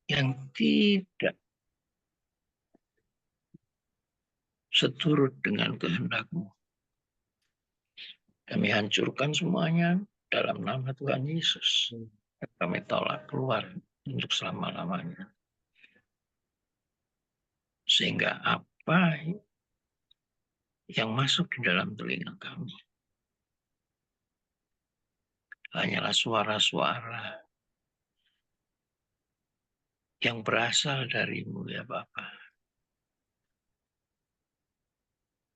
yang tidak seturut dengan kehendak-Mu. Kami hancurkan semuanya dalam nama Tuhan Yesus. Kami tolak keluar untuk selama-lamanya. Sehingga apa yang masuk di dalam telinga kami hanyalah suara-suara yang berasal dari-Mu, ya Bapa.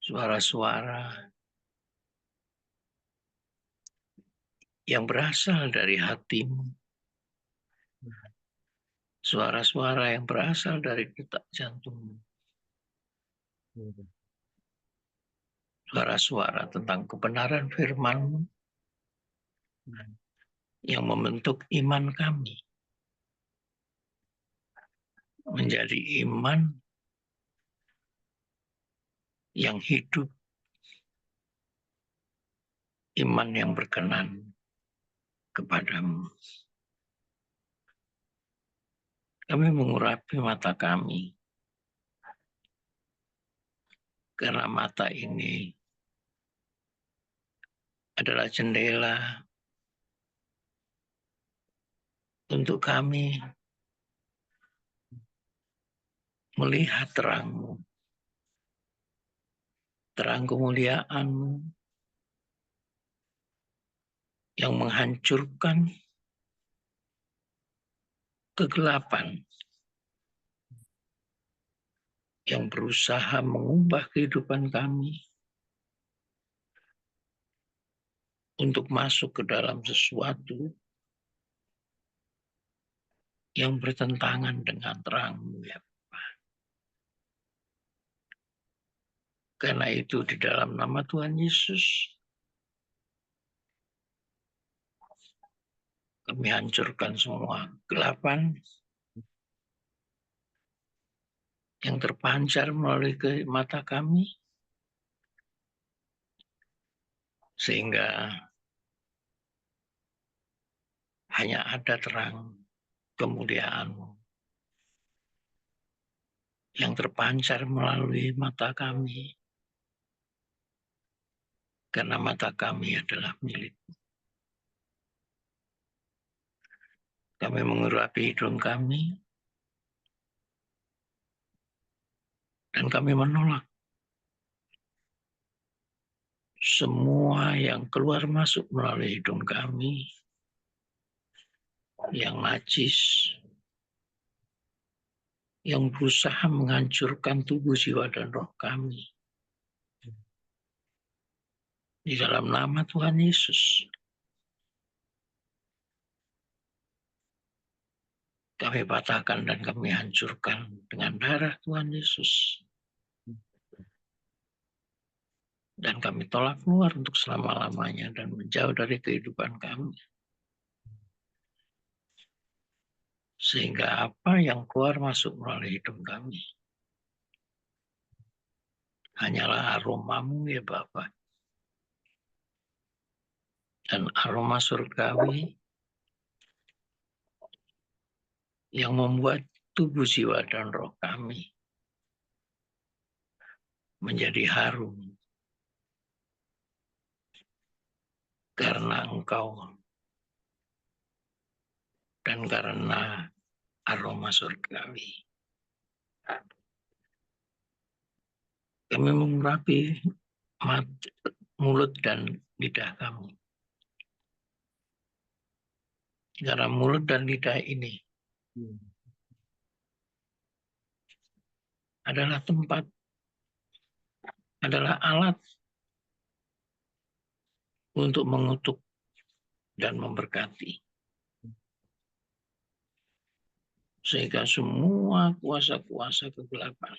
Suara-suara yang berasal dari hati-Mu. Suara-suara yang berasal dari detak jantung-Mu. Suara-suara tentang kebenaran firman-Mu yang membentuk iman kami menjadi iman yang hidup, iman yang berkenan kepada-Mu. Kami mengurapi mata kami, karena mata ini adalah jendela untuk kami melihat terang-Mu, terang kemuliaan-Mu yang menghancurkan kegelapan, yang berusaha mengubah kehidupan kami untuk masuk ke dalam sesuatu yang bertentangan dengan terang-Mu, ya. Karena itu di dalam nama Tuhan Yesus, kami hancurkan semua kegelapan yang terpancar melalui mata kami, sehingga hanya ada terang kemuliaan-Mu yang terpancar melalui mata kami, karena mata kami adalah milik. Kami mengurapi hidung kami, dan kami menolak semua yang keluar masuk melalui hidung kami, yang najis, yang berusaha menghancurkan tubuh, jiwa, dan roh kami. Di dalam nama Tuhan Yesus, kami patahkan dan kami hancurkan dengan darah Tuhan Yesus. Dan kami tolak keluar untuk selama-lamanya dan menjauh dari kehidupan kami. Sehingga apa yang keluar masuk melalui hidup kami hanyalah aroma-Mu, ya Bapa. Dan aroma surgawi yang membuat tubuh, jiwa, dan roh kami menjadi harum karena Engkau dan karena aroma surgawi. Kami mengurapi mulut dan lidah kami. Karena mulut dan lidah ini adalah tempat, adalah alat untuk mengutuk dan memberkati. Sehingga semua kuasa-kuasa kegelapan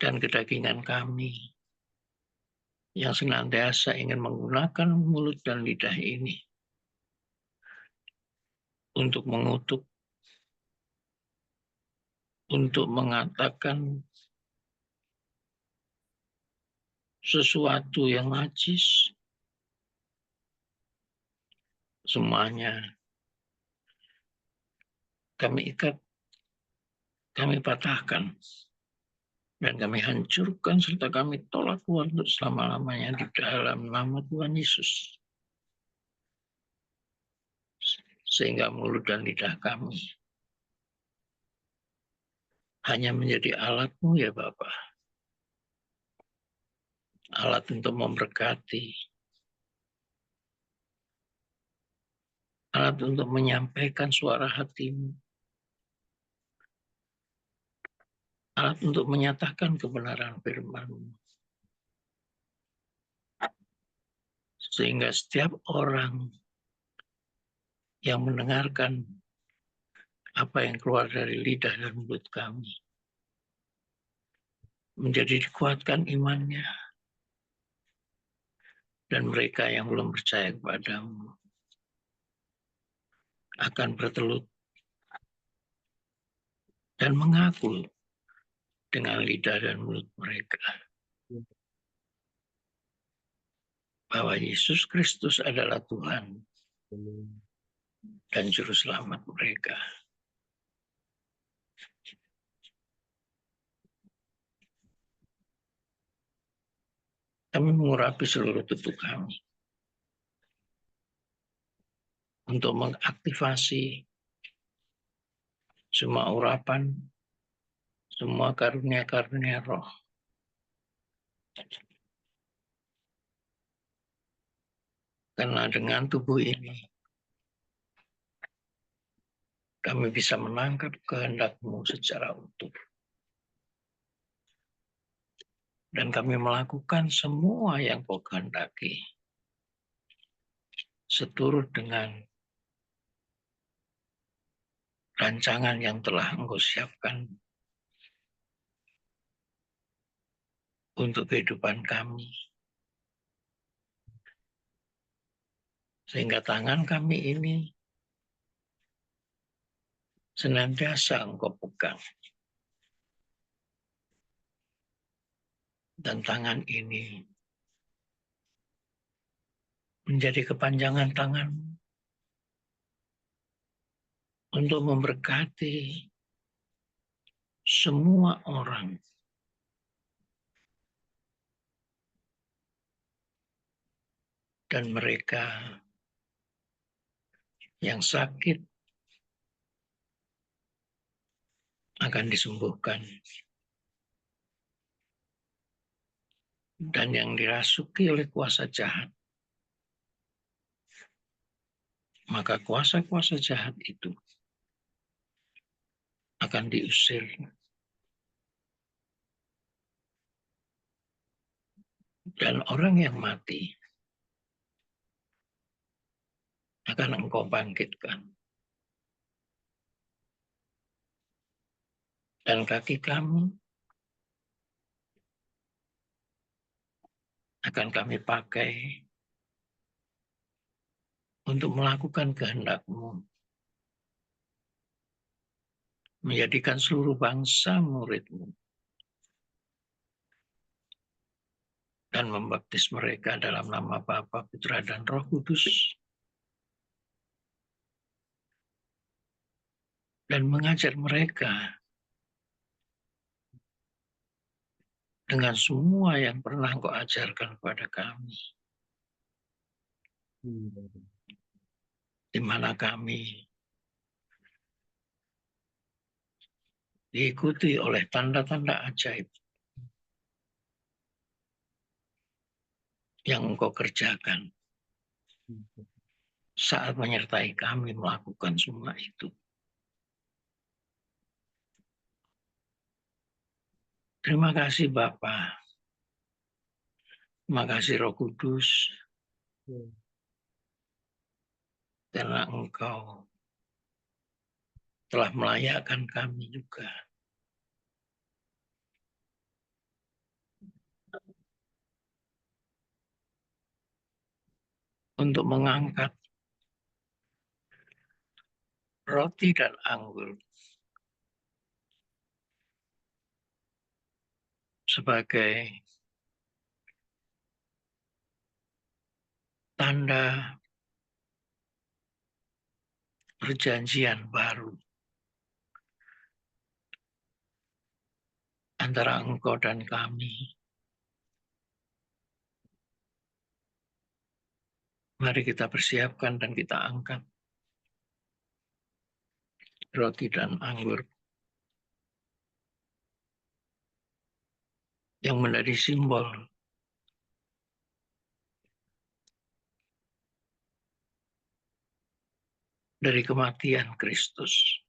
dan kedagingan kami yang senantiasa ingin menggunakan mulut dan lidah ini untuk mengutuk, untuk mengatakan sesuatu yang najis, semuanya kami ikat, kami patahkan, dan kami hancurkan serta kami tolak keluar untuk selama-lamanya di dalam nama Tuhan Yesus. Sehingga mulut dan lidah kami hanya menjadi alat-Mu ya Bapa. Alat untuk memberkati, alat untuk menyampaikan suara hati-Mu, alat untuk menyatakan kebenaran firman-Mu. Sehingga setiap orang yang mendengarkan apa yang keluar dari lidah dan mulut kami menjadi dikuatkan imannya, dan mereka yang belum percaya kepada-Mu akan bertelut dan mengaku dengan lidah dan mulut mereka bahwa Yesus Kristus adalah Tuhan dan Juru Selamat mereka. Kami mengurapi seluruh tubuh kami untuk mengaktifasi semua urapan, semua karunia-karunia roh. Karena dengan tubuh ini, kami bisa menangkap kehendak-Mu secara utuh. Dan kami melakukan semua yang Kau kehendaki, seturut dengan rancangan yang telah Engkau siapkan untuk kehidupan kami. Sehingga tangan kami ini senantiasa Engkau pegang. Dan tangan ini menjadi kepanjangan tangan untuk memberkati semua orang dan mereka yang sakit akan disembuhkan, dan yang dirasuki oleh kuasa jahat, maka kuasa-kuasa jahat itu akan diusir, dan orang yang mati akan Engkau bangkitkan. Dan kaki kami akan kami pakai untuk melakukan kehendak-Mu, menjadikan seluruh bangsa murid-Mu, dan membaptis mereka dalam nama Bapa, Putra, dan Roh Kudus, dan mengajar mereka dengan semua yang pernah Engkau ajarkan kepada kami, di mana kami diikuti oleh tanda-tanda ajaib yang Engkau kerjakan saat menyertai kami melakukan semua itu. Terima kasih Bapa, terima kasih Roh Kudus, karena Engkau telah melayakkan kami juga untuk mengangkat roti dan anggur sebagai tanda perjanjian baru antara Engkau dan kami. Mari kita persiapkan dan kita angkat roti dan anggur yang menjadi simbol dari kematian Kristus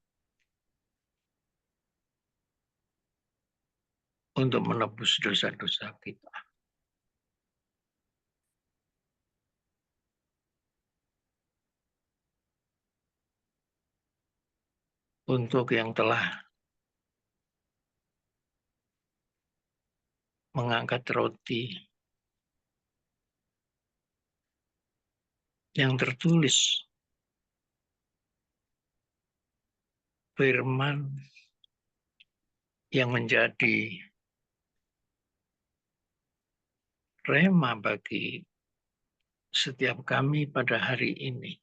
untuk menebus dosa-dosa kita. Untuk yang telah mengangkat roti yang tertulis firman yang menjadi rema bagi setiap kami pada hari ini.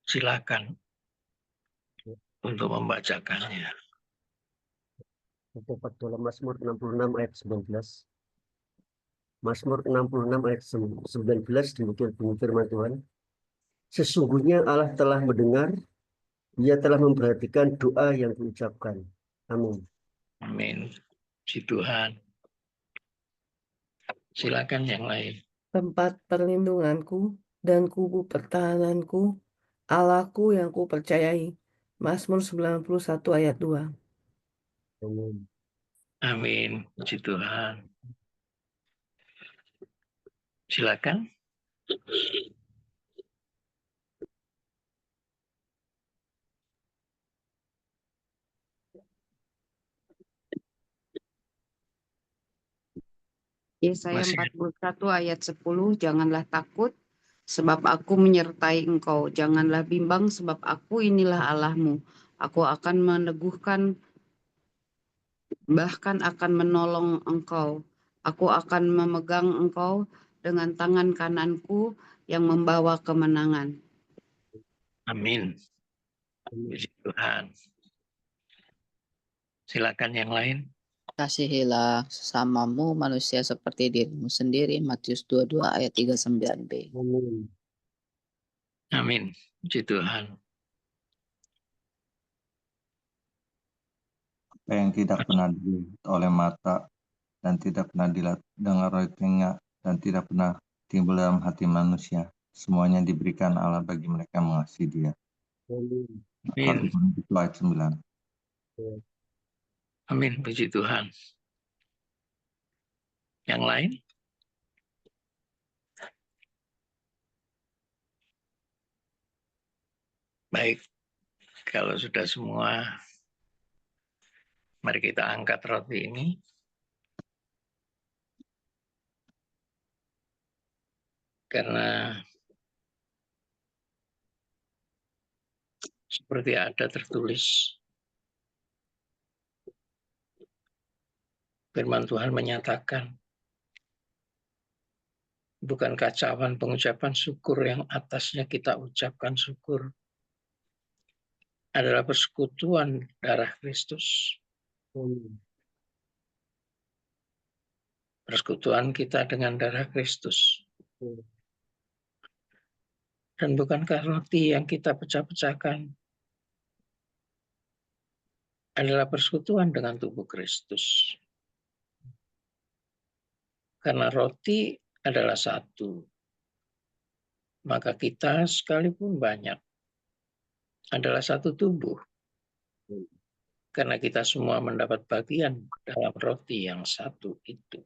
Silakan untuk membacakannya. Tepat dalam Mazmur 66 ayat 19. Mazmur 66 ayat 19 demikian bunyi firman Tuhan. Sesungguhnya Allah telah mendengar, Ia telah memperhatikan doa yang diucapkan. Amin. Amin. Puji Tuhan. Silakan yang lain. Tempat perlindunganku dan kubu pertahananku, Allahku yang kupercayai. Mazmur 91 ayat 2. Amin. Amin. Puji Tuhan. Silakan. Yesaya Masih 41 ayat 10, janganlah takut sebab aku menyertai engkau. Janganlah bimbang sebab aku inilah Allahmu. Aku akan meneguhkan, bahkan akan menolong engkau. Aku akan memegang engkau dengan tangan kananku yang membawa kemenangan. Amin. Puji Tuhan. Silakan yang lain. Kasihilah sesamamu manusia seperti dirimu sendiri. Matius 22 ayat 39b. Amin. Amin. Puji Tuhan. Apa yang tidak pernah dilihat oleh mata dan tidak pernah didengar oleh telinga dan tidak pernah timbul dalam hati manusia, semuanya diberikan Allah bagi mereka yang mengasihi Dia. Amin. 1 Korintus 2 ayat 9. Amin. Puji Tuhan. Yang lain? Baik. Kalau sudah semua, mari kita angkat roti ini. Karena seperti ada tertulis, firman Tuhan menyatakan, bukan kacauan pengucapan syukur yang atasnya kita ucapkan syukur, adalah persekutuan darah Kristus. Amin. Persekutuan kita dengan darah Kristus. Dan bukankah roti yang kita pecah-pecahkan adalah persekutuan dengan tubuh Kristus. Karena roti adalah satu. Maka kita sekalipun banyak adalah satu tubuh. Karena kita semua mendapat bagian dalam roti yang satu itu.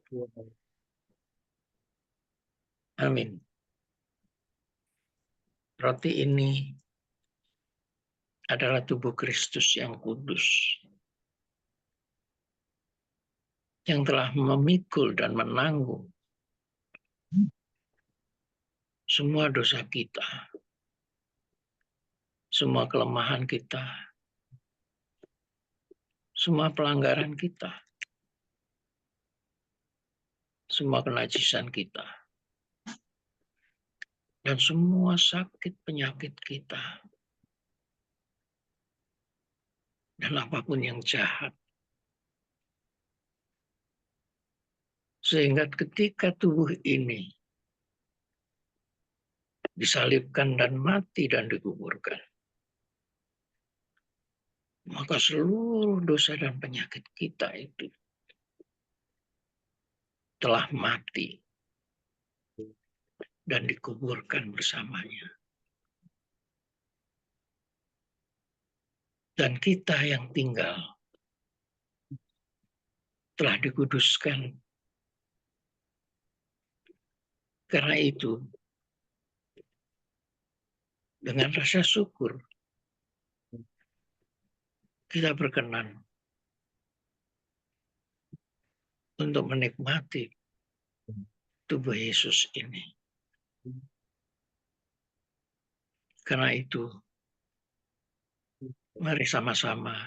Amin. Roti ini adalah tubuh Kristus yang kudus. Yang telah memikul dan menanggung semua dosa kita. Semua kelemahan kita. Semua pelanggaran kita. Semua kenajisan kita. Dan semua sakit penyakit kita. dan apapun yang jahat. Sehingga ketika tubuh ini disalibkan dan mati dan dikuburkan, maka seluruh dosa dan penyakit kita itu telah mati dan dikuburkan bersamanya. Dan kita yang tinggal telah dikuduskan. Karena itu, dengan rasa syukur, kita berkenan untuk menikmati tubuh Yesus ini. Karena itu, mari sama-sama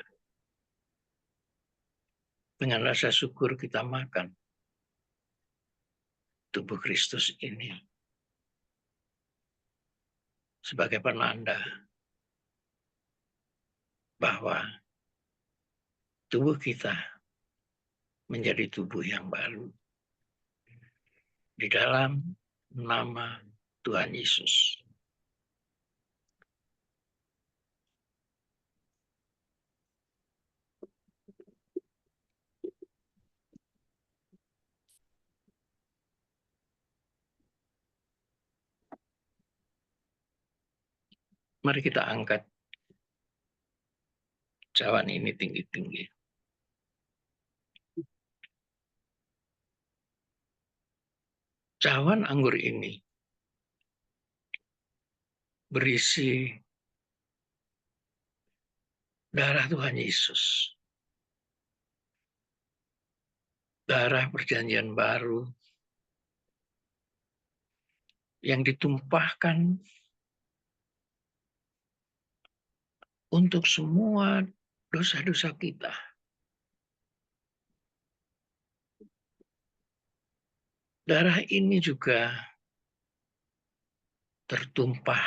dengan rasa syukur kita makan tubuh Kristus ini sebagai penanda bahwa tubuh kita menjadi tubuh yang baru di dalam nama Tuhan Yesus. Mari kita angkat cawan ini tinggi-tinggi. Cawan anggur ini berisi darah Tuhan Yesus. Darah perjanjian baru yang ditumpahkan untuk semua dosa-dosa kita. Darah ini juga tertumpah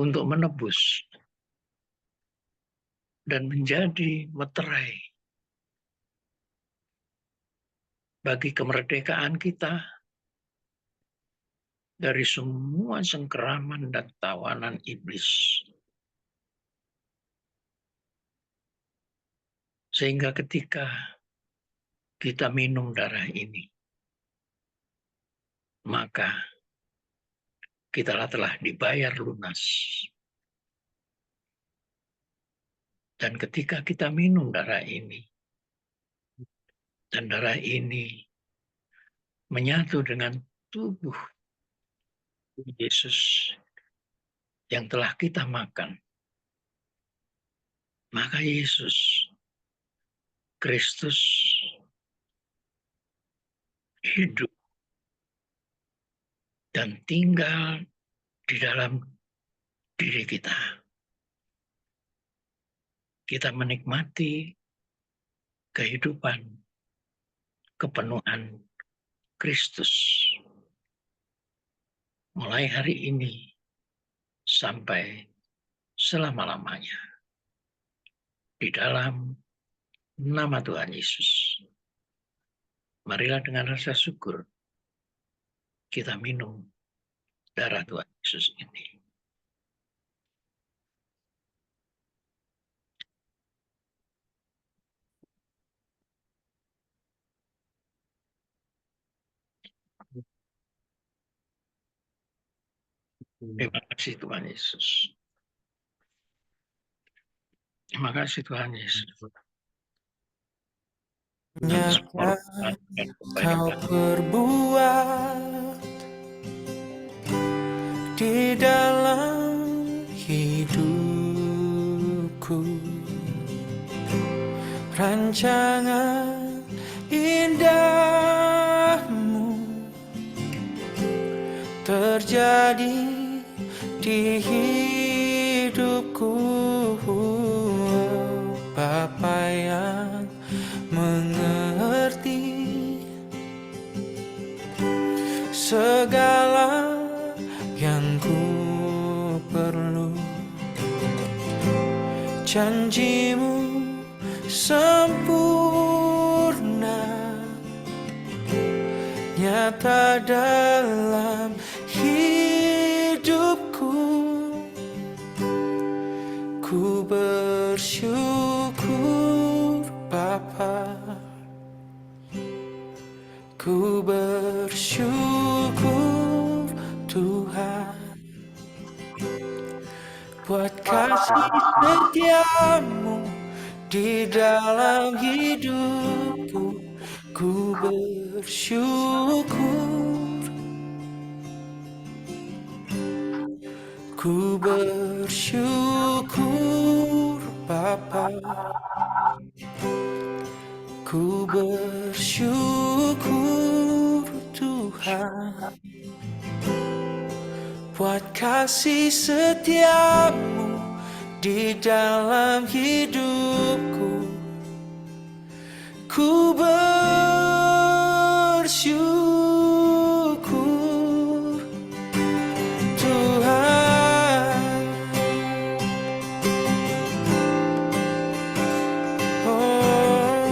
untuk menebus dan menjadi meterai bagi kemerdekaan kita dari semua cengkeraman dan tawanan iblis. Sehingga ketika kita minum darah ini, maka kita telah dibayar lunas. Dan ketika kita minum darah ini, dan darah ini menyatu dengan tubuh Yesus yang telah kita makan, maka Yesus Kristus hidup dan tinggal di dalam diri kita. Kita menikmati kehidupan, kepenuhan Kristus. Mulai hari ini sampai selama-lamanya. Di dalam nama Tuhan Yesus. Marilah dengan rasa syukur kita minum darah Tuhan Yesus ini. Terima kasih Tuhan Yesus. Terima kasih Tuhan Yesus. Nyata kau perbuat di dalam hidupku, rancangan indahmu terjadi di hidupku, Bapa yang mengerti segala yang ku perlu. janjimu sempurna, nyata dalam hidupku. Ku bersyukur Bapa, ku bersyukur Tuhan, buat kasih setiamu di dalam hidupku. Ku bersyukur, ku bersyukur Bapa, ku bersyukur Tuhan, buat kasih setiamu di dalam hidupku. Ku bersyukur Tuhan. Oh,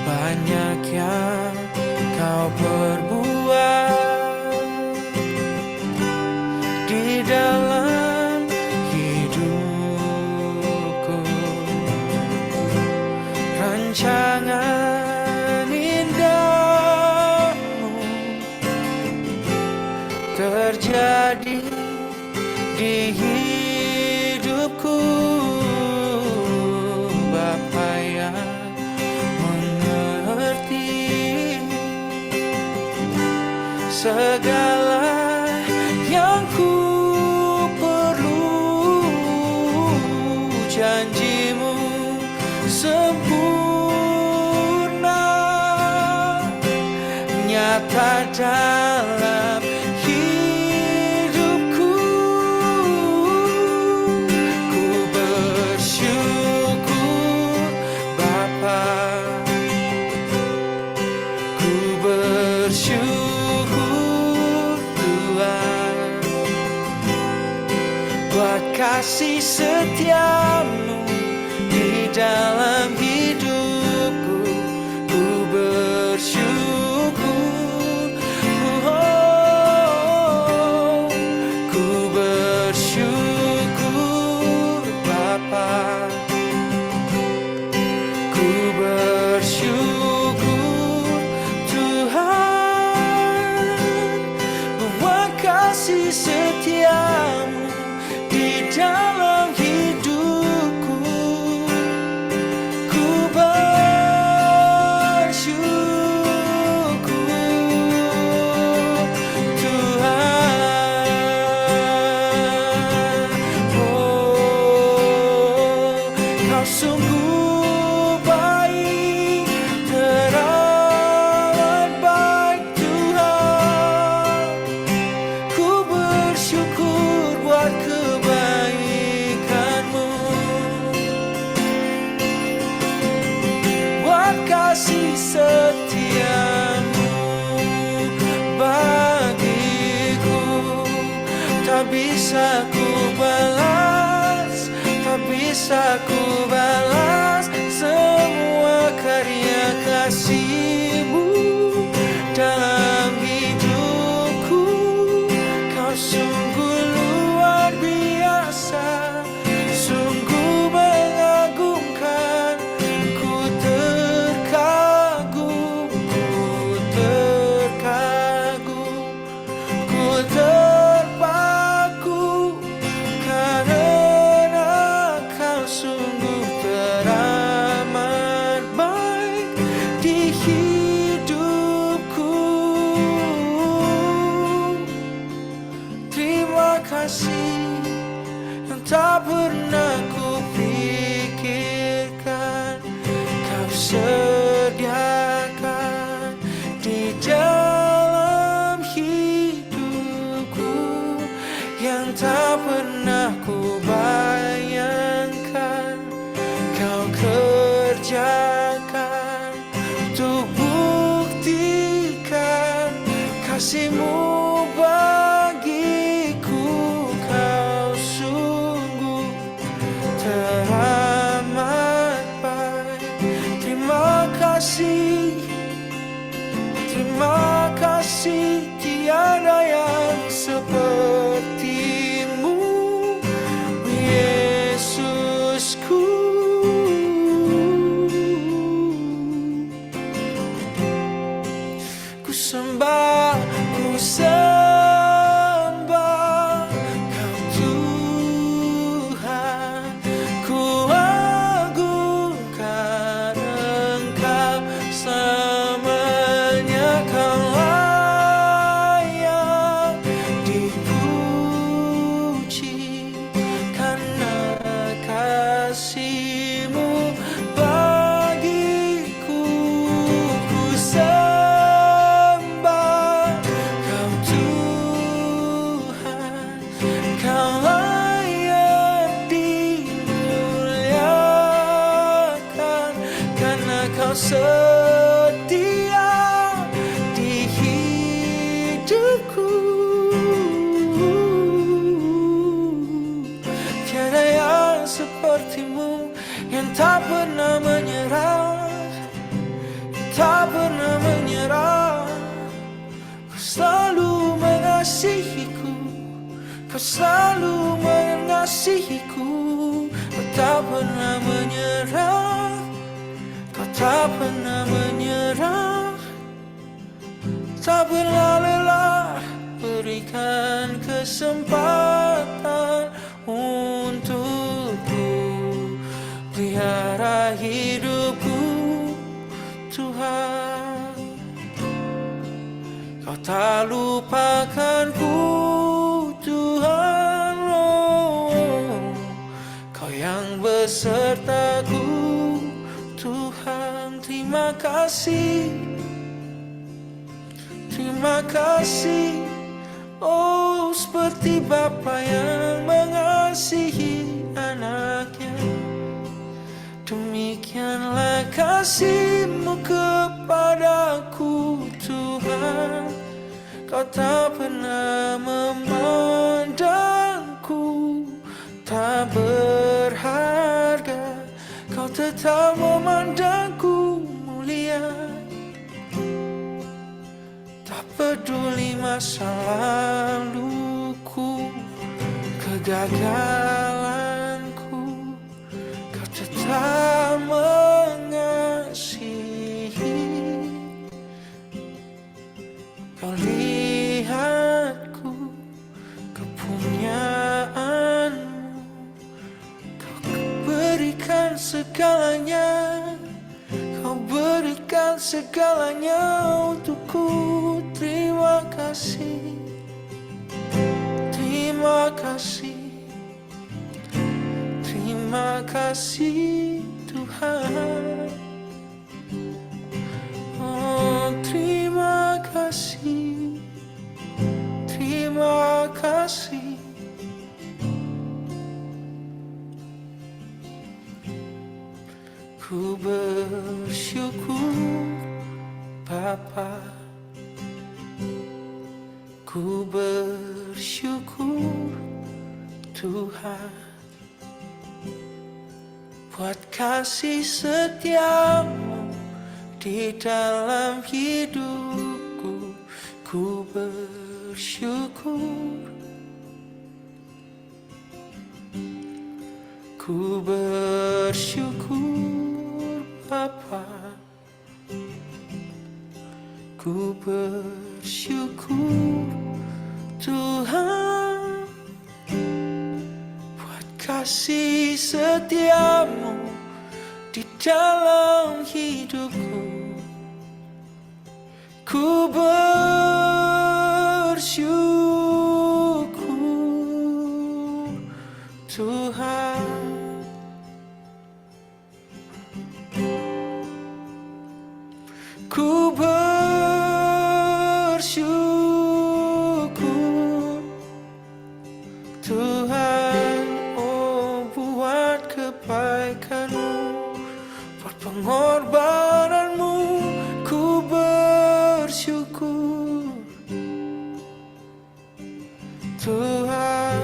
banyak yang kau perbuat di dalam hidupku, rancangan indahmu terjadi di hidupku. Bapa yang mengerti segala yang ku perlu, janjimu sempurna, nyata dalam hidupku. Ku bersyukur Bapa, ku bersyukur Tuhan, buat kasih setiamu di dalam hidupku. Ku bersyukur, oh, ku bersyukur Bapa, ku bersyukur Tuhan, buat kasih setiamu di dalam hidupku. Ku bersyukur Tuhan. Oh, kau sungguh baik, teramat baik Tuhan. Ku bersyukur buat kebaikanmu, buat kasih setiamu bagiku. Tak bisa ku balas, tak bisa ku balas semua karya kasih-Mu dalam hidupku. Kau sungguh luar biasa, sungguh mengagumkan. Ku terkagum, ku terkagum, ku terpaku, karena Kau sungguh teramat baik di hidupku. Terima kasih yang tak pernah ku pikirkan, Kau sediakan di dalam hidupku, yang tak pernah ku bayangkan. Kau kerjakan untuk buktikan kasih-Mu kasih, terima kasih, tiada yang sepertimu, Yesusku. Ku sembah Kau Tuhan, ku agungkan Engkau selamanya. Kau layak dipuji karena kasih-Mu bagiku. Ku sembah Kau Tuhan, Kau layak dimuliakan karena Kau setia di hidupku. Tiada yang seperti-Mu yang tak pernah menyerah, tak pernah menyerah. Kau selalu mengasihiku, Kau selalu mengasihiku. Kau tak pernah menyerah, Kau tak pernah menyerah, tak pernah lelah berikan kesempatan untukku pelihara hidupku, Tuhan. Kau tak lupakanku, Tuhan. Oh, Kau yang besertaku, Tuhan. Terima kasih, terima kasih. Oh, seperti Bapa yang mengasihi anaknya, demikianlah kasih-Mu kepadaku, Tuhan. Kau tak pernah memandangku tak berharga, Kau tetap memandangku mulia. Tak peduli masa laluku, kegagalanku, Kau tetap mengasihi. Kau lihatku, kepunyaanmu, Kau berikan segalanya, Kau berikan segalanya untukku. Terima kasih, terima kasih, terima kasih Tuhan. Oh, terima kasih, terima kasih. Ku bersyukur Bapa, ku bersyukur Tuhan, buat kasih setia-Mu di dalam hidupku. Ku bersyukur, ku bersyukur Bapa, ku bersyukur Tuhan, buat kasih setia-Mu di dalam hidupku. Ku bersyukur Tuhan. Ku bersyukur Tuhan, oh buat kebaikan-Mu, buat pengorbanan-Mu. Ku bersyukur Tuhan.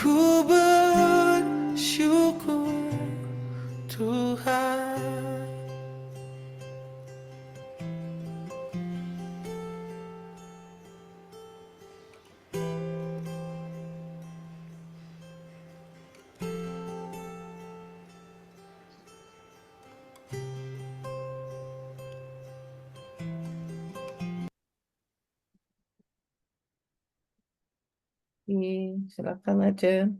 ku bersyukur Tuhan. Silakan aja.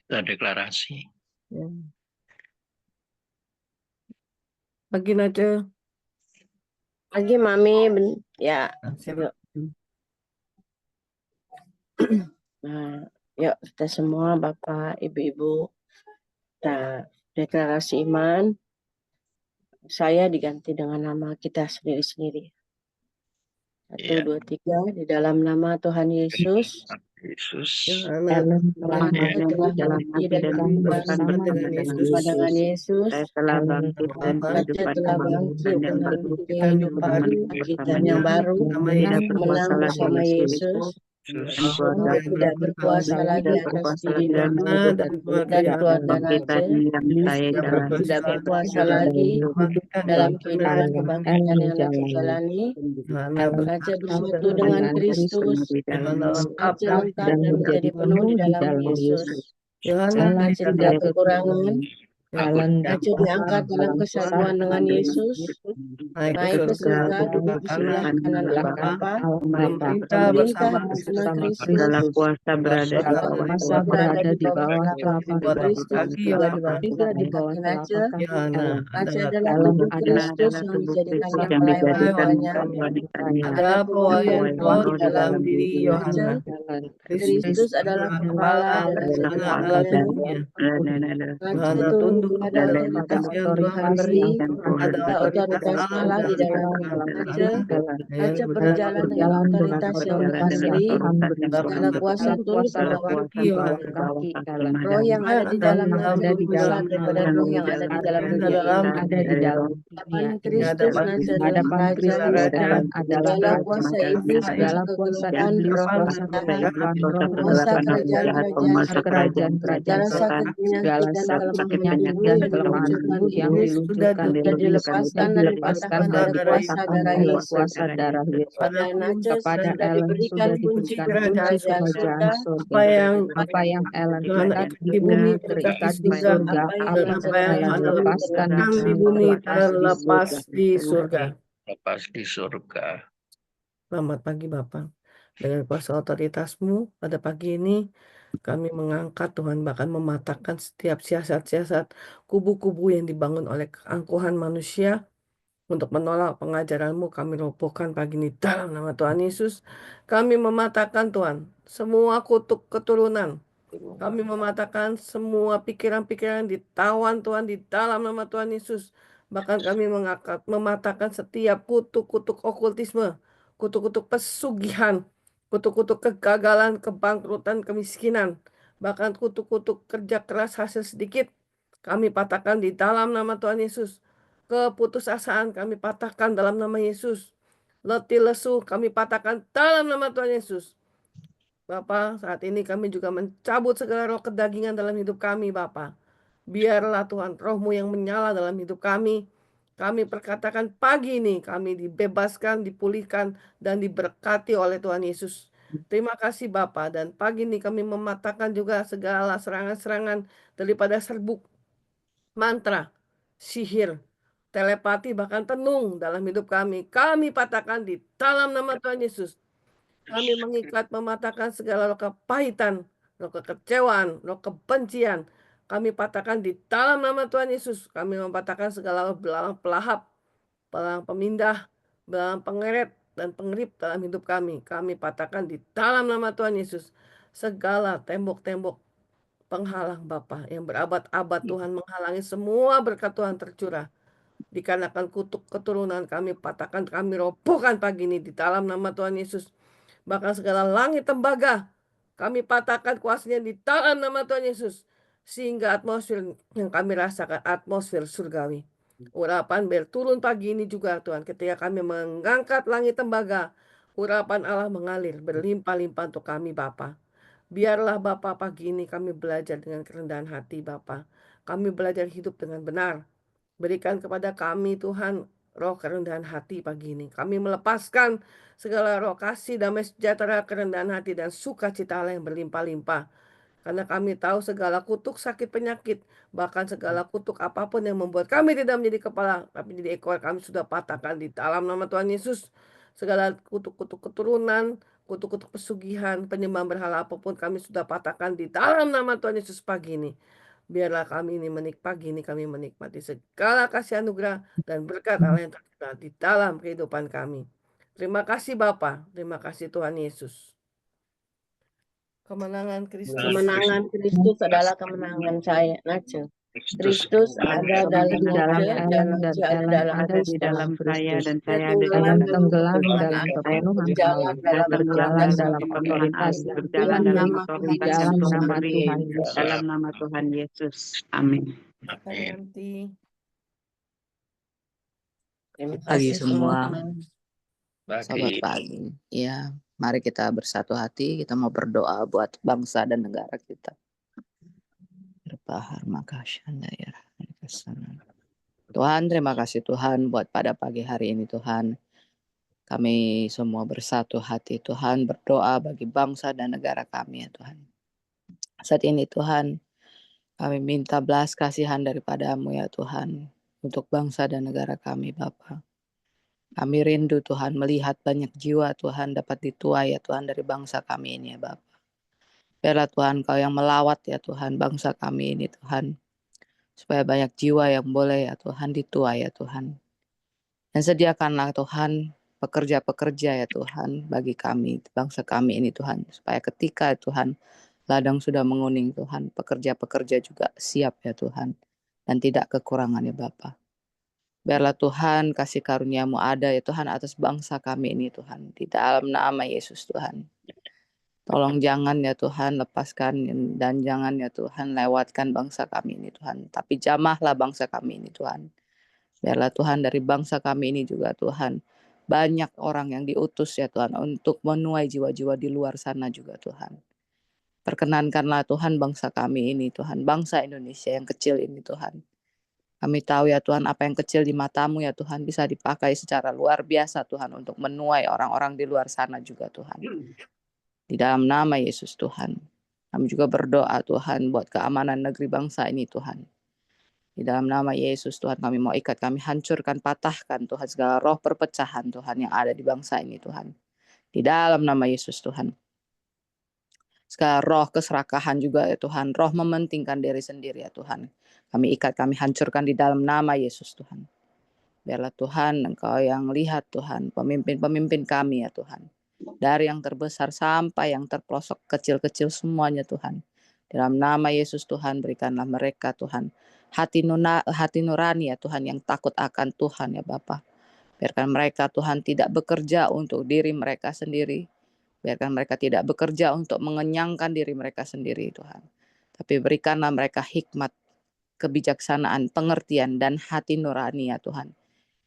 Kita deklarasi. Ya. Bagi aja. Pagi Mami, ya. Silakan. Nah, yuk kita semua Bapak, Ibu-ibu, kita deklarasi iman. Saya diganti dengan nama kita sendiri-sendiri. 1, Ya. 2, 3, di dalam nama Tuhan Yesus. Yesus. Ellen telah Saya mati telah dalam mati dan kebangkitan bersama bersama dengan Yesus. Saya telah bangkit dan Raja kehidupan telah yang baru bangkit dan dengan baru kehidupan yang baru. tidak Menang berkuasa lagi bersama atas Yesus. Yesus. dan keluarga Saya tidak berkuasa lagi tidak atas berkuasa diri lagi dalam Nana hidup dan keluarga kita Nana. yang saya jalan Tidak berkuasa lagi dalam kehidupan kebangkitan yang Naja jalani. Raja bersatu dengan Kristus. Raja lengkap dan menjadi penuh di dalam Yesus. Raja tidak kekurangan. Raja diangkat dalam kesatuan dengan Yesus. Naik ke surga, duduk di sebelah kanan Allah Bapa. Pemerintah bersama Kristus. segala kuasa berada di bawah Kuasa berada di bawah telapak Kristus juga di kaki Raja. Raja adalah tubuh Kristus yang dijadikan pelayan-pelayannya. Adalah pelayan roh di dalam diri Raja. Kristus adalah kepala dari segalanya. Raja tunduk pada otoritas yang Tuhan beri. Ada otoritas Allah di dalam Raja. Raja berjalan dengan otoritas yang Tuhan beri. Segala kuasa tunduk di bawah kaki. Roh yang ada di dalam Raja lebih besar daripada roh yang ada di dalam dunia. Hadapan Kristus Raja adalah Raja. Segala kuasa iblis, segala kegelapan, roh kuasa kerajaan, segala sakit penyakit dan kelemahan yang sudah dilepaskan dan dipatahkan dari kuasa darah Yesus. Kepada Ellen sudah diberikan kunci kerajaan surga. Apa yang Ellen ikat di bumi terikat di surga. Apa yang Ellen lepaskan di bumi terlepas di surga. Lepas di surga. Selamat pagi Bapak. Dengan kuasa otoritasmu pada pagi ini kami mengangkat Tuhan, bahkan mematahkan setiap siasat-siasat kubu-kubu yang dibangun oleh keangkuhan manusia untuk menolak pengajaranmu. Kami robohkan pagi ini dalam nama Tuhan Yesus. Kami mematahkan Tuhan semua kutuk keturunan. Kami mematahkan semua pikiran-pikiran yang ditawan Tuhan di dalam nama Tuhan Yesus. Bahkan kami mematahkan setiap kutuk-kutuk okultisme, kutuk-kutuk pesugihan, kutuk-kutuk kegagalan, kebangkrutan, kemiskinan, bahkan kutuk-kutuk kerja keras hasil sedikit. Kami patahkan di dalam nama Tuhan Yesus. Keputusasaan kami patahkan dalam nama Yesus. Letih lesu kami patahkan dalam nama Tuhan Yesus. Bapa, saat ini kami juga mencabut segala roh kedagingan dalam hidup kami, Bapa. Biarlah Tuhan roh-Mu yang menyala dalam hidup kami. Kami perkatakan pagi ini kami dibebaskan, dipulihkan, dan diberkati oleh Tuhan Yesus. Terima kasih Bapa, dan pagi ini kami mematahkan juga segala serangan-serangan daripada serbuk, mantra, sihir, telepati, bahkan tenung dalam hidup kami. Kami patahkan di dalam nama Tuhan Yesus. Kami mengikat, mematahkan segala roh kepahitan, roh kekecewaan, roh kebencian. Kami patahkan di dalam nama Tuhan Yesus. Kami mematahkan segala belalang pelahap, belalang pemindah, belalang pengeret, dan pengerip dalam hidup kami. Kami patahkan di dalam nama Tuhan Yesus. Segala tembok-tembok penghalang Bapa yang berabad-abad Tuhan menghalangi semua berkat Tuhan tercurah. Dikarenakan kutuk keturunan kami patahkan, kami robohkan pagi ini di dalam nama Tuhan Yesus. Bahkan segala langit tembaga kami patahkan kuasanya di dalam nama Tuhan Yesus. Sehingga atmosfer yang kami rasakan atmosfer surgawi. Urapan berturun pagi ini juga Tuhan, ketika kami mengangkat langit tembaga, urapan Allah mengalir berlimpah-limpah untuk kami Bapa. Biarlah Bapa pagi ini kami belajar dengan kerendahan hati Bapa. Kami belajar hidup dengan benar. Berikan kepada kami Tuhan roh kerendahan hati pagi ini. Kami melepaskan segala roh kasih, damai sejahtera, kerendahan hati, dan sukacita Allah yang berlimpah-limpah. Karena kami tahu segala kutuk, sakit, penyakit, bahkan segala kutuk apapun yang membuat kami tidak menjadi kepala, tapi jadi ekor, kami sudah patahkan di dalam nama Tuhan Yesus. Segala kutuk-kutuk keturunan, kutuk-kutuk pesugihan, penyembahan berhala apapun, kami sudah patahkan di dalam nama Tuhan Yesus pagi ini. Biarlah kami ini pagi ini kami menikmati segala kasih anugerah dan berkat Allah yang tercurah di dalam kehidupan kami. Terima kasih Bapa, terima kasih Tuhan Yesus. Kemenangan Kristus. Kemenangan Kristus adalah kemenangan saya. Nace. Kristus ada dalam Nace dan Nace ada dalam di dalam saya dan saya ada tenggelam dalam dalam pepenuhan Allah. Saya berjalan dalam otoritas berjalan dalam otoritas yang Tuhan beri Yesus. dalam nama Tuhan Yesus. Amin. Nanti. Terima Pagi kasih semua. Bagi Selamat pagi. Ya, mari kita bersatu hati. Kita mau berdoa buat bangsa dan negara kita. Berpahar makasih ya. Tuhan, terima kasih Tuhan buat pada pagi hari ini Tuhan. Kami semua bersatu hati Tuhan, berdoa bagi bangsa dan negara kami ya Tuhan. Saat ini Tuhan, kami minta belas kasihan daripadamu ya Tuhan, untuk bangsa dan negara kami Bapa. Kami rindu Tuhan melihat banyak jiwa Tuhan dapat dituai ya Tuhan dari bangsa kami ini ya Bapa. Biarlah Tuhan Kau yang melawat ya Tuhan bangsa kami ini Tuhan. Supaya banyak jiwa yang boleh ya Tuhan dituai ya Tuhan. Dan sediakanlah Tuhan pekerja-pekerja ya Tuhan bagi kami, bangsa kami ini Tuhan. Supaya ketika Tuhan ladang sudah menguning Tuhan, pekerja-pekerja juga siap ya Tuhan. Dan tidak kekurangan ya Bapa. Biarlah Tuhan kasih karunia-Mu ada ya Tuhan atas bangsa kami ini Tuhan. Di dalam nama Yesus Tuhan. Tolong jangan ya Tuhan lepaskan dan jangan ya Tuhan lewatkan bangsa kami ini Tuhan. Tapi jamahlah bangsa kami ini Tuhan. Biarlah Tuhan dari bangsa kami ini juga Tuhan. Banyak orang yang diutus ya Tuhan untuk menuai jiwa-jiwa di luar sana juga Tuhan. Perkenankanlah Tuhan bangsa kami ini Tuhan. Bangsa Indonesia yang kecil ini Tuhan. Kami tahu ya Tuhan apa yang kecil di mata-Mu ya Tuhan bisa dipakai secara luar biasa Tuhan untuk menuai orang-orang di luar sana juga Tuhan. Di dalam nama Yesus Tuhan. Kami juga berdoa Tuhan buat keamanan negeri bangsa ini Tuhan. Di dalam nama Yesus Tuhan kami mau ikat, kami hancurkan, patahkan Tuhan segala roh perpecahan Tuhan yang ada di bangsa ini Tuhan. Di dalam nama Yesus Tuhan. Segala roh keserakahan juga ya Tuhan. Roh mementingkan diri sendiri ya Tuhan. Kami ikat, kami hancurkan di dalam nama Yesus Tuhan. Biarlah Tuhan Engkau yang lihat Tuhan. Pemimpin-pemimpin kami ya Tuhan. Dari yang terbesar sampai yang terpelosok kecil-kecil semuanya Tuhan. Dalam nama Yesus Tuhan berikanlah mereka Tuhan. Hati nurani ya Tuhan yang takut akan Tuhan ya Bapa. Biarkan mereka Tuhan tidak bekerja untuk diri mereka sendiri. Biarkan mereka tidak bekerja untuk mengenyangkan diri mereka sendiri Tuhan. Tapi berikanlah mereka hikmat, kebijaksanaan, pengertian, dan hati nurani ya Tuhan.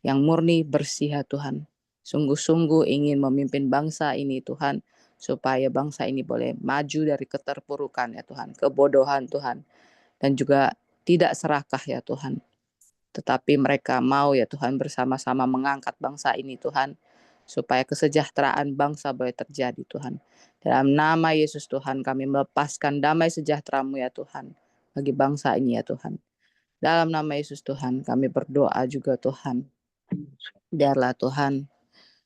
Yang murni bersih ya Tuhan. Sungguh-sungguh ingin memimpin bangsa ini Tuhan. Supaya bangsa ini boleh maju dari keterpurukan ya Tuhan. Kebodohan Tuhan. Dan juga tidak serakah ya Tuhan. Tetapi mereka mau ya Tuhan bersama-sama mengangkat bangsa ini Tuhan. Supaya kesejahteraan bangsa boleh terjadi Tuhan. Dalam nama Yesus Tuhan kami melepaskan damai sejahtera-Mu ya Tuhan. Bagi bangsa ini ya Tuhan. Dalam nama Yesus Tuhan kami berdoa juga Tuhan. Biarlah Tuhan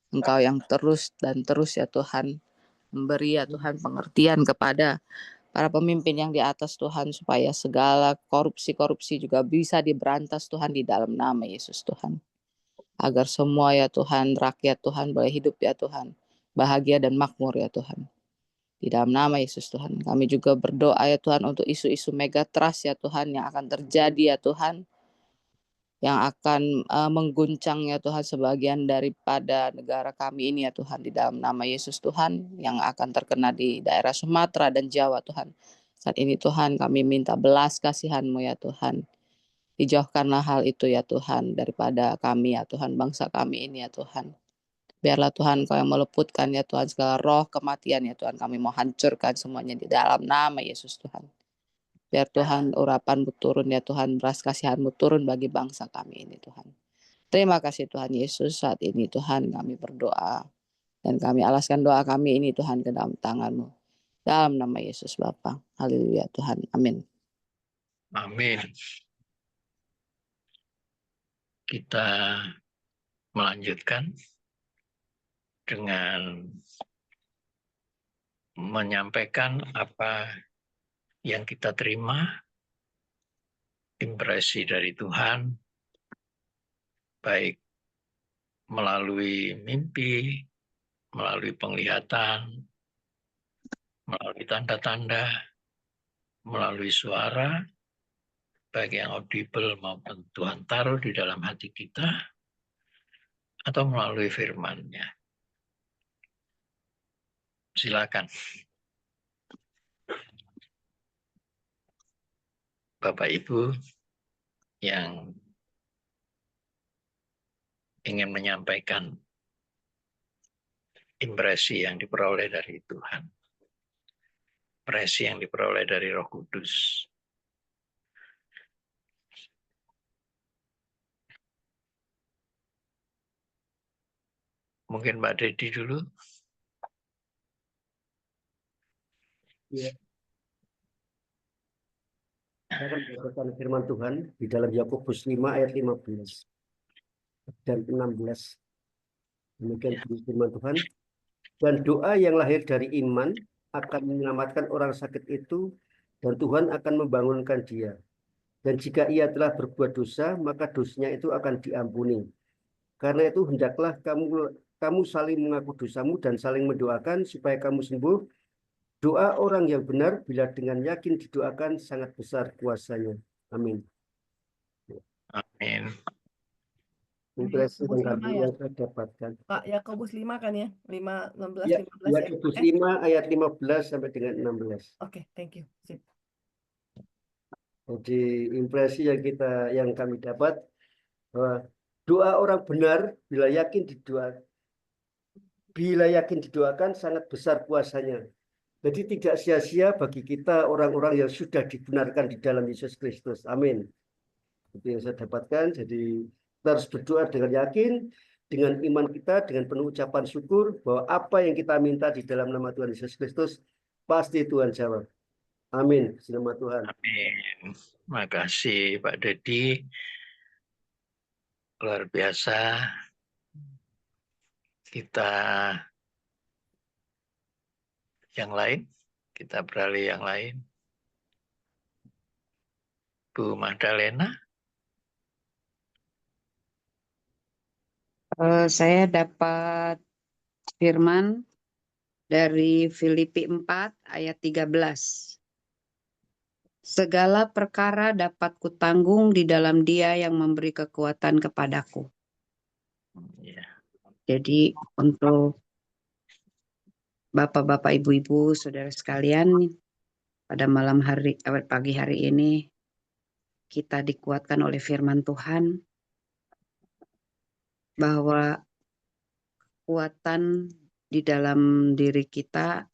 Engkau yang terus dan terus ya Tuhan. Memberi ya Tuhan pengertian kepada para pemimpin yang di atas Tuhan. Supaya segala korupsi-korupsi juga bisa diberantas Tuhan di dalam nama Yesus Tuhan. Agar semua ya Tuhan rakyat Tuhan boleh hidup ya Tuhan. Bahagia dan makmur ya Tuhan. Di dalam nama Yesus Tuhan. Kami juga berdoa ya Tuhan untuk isu-isu megatrust ya Tuhan yang akan terjadi ya Tuhan. Yang akan mengguncang ya Tuhan sebagian daripada negara kami ini ya Tuhan. Di dalam nama Yesus Tuhan yang akan terkena di daerah Sumatera dan Jawa Tuhan. Saat ini Tuhan kami minta belas kasihan-Mu ya Tuhan. Dijauhkanlah hal itu ya Tuhan daripada kami ya Tuhan. Bangsa kami ini ya Tuhan. Biarlah Tuhan Kau yang meleputkan ya Tuhan segala roh kematian ya Tuhan. Kami mau hancurkan semuanya di dalam nama Yesus Tuhan. Biar Tuhan urapan-Mu turun ya Tuhan, belas kasihan-Mu turun bagi bangsa kami ini Tuhan. Terima kasih Tuhan Yesus, saat ini Tuhan kami berdoa. Dan kami alaskan doa kami ini Tuhan ke dalam tangan-Mu. Dalam nama Yesus Bapa. Haleluya Tuhan. Amin. Amin. Kita melanjutkan dengan menyampaikan apa yang kita terima, impresi dari Tuhan, baik melalui mimpi, melalui penglihatan, melalui tanda-tanda, melalui suara, baik yang audible maupun Tuhan taruh di dalam hati kita, atau melalui firman-Nya. Silakan. Bapak Ibu yang ingin menyampaikan impresi yang diperoleh dari Tuhan, impresi yang diperoleh dari Roh Kudus. Mungkin Mbak Dedi dulu. Ya. Saya akan membacakan firman Tuhan di dalam Yakobus 5 ayat 15 dan 16. Demikian firman Tuhan. Dan doa yang lahir dari iman akan menyelamatkan orang sakit itu, dan Tuhan akan membangunkan dia. Dan jika ia telah berbuat dosa, maka dosanya itu akan diampuni. Karena itu hendaklah kamu saling mengaku dosamu dan saling mendoakan supaya kamu sembuh. Doa orang yang benar bila dengan yakin didoakan sangat besar kuasanya. Amin. Amin. Impresi Yakobus yang 5 ya. saya dapatkan. Pak, Yakobus 5 kan ya? 5, 16, Ya, 15 ya? Yakobus 5 ayat 15 sampai dengan 16. Oke, thank you. Sip. Jadi impresi yang kami dapat bahwa doa orang benar bila yakin didoakan sangat besar kuasanya. Jadi tidak sia-sia bagi kita orang-orang yang sudah dibenarkan di dalam Yesus Kristus. Amin. Itu yang saya dapatkan. Jadi kita harus berdoa dengan yakin, dengan iman kita, dengan penuh ucapan syukur bahwa apa yang kita minta di dalam nama Tuhan Yesus Kristus pasti Tuhan jawab. Amin. Nama Tuhan. Amin. Makasih Pak Dedi. Luar biasa. Kita yang lain, kita beralih yang lain. Bu Magdalena. Saya dapat firman dari Filipi 4 ayat 13. Segala perkara dapat kutanggung di dalam Dia yang memberi kekuatan kepadaku. Ya. Jadi untuk Bapak-bapak, Ibu-ibu, saudara sekalian, pada pagi hari ini kita dikuatkan oleh firman Tuhan bahwa kekuatan di dalam diri kita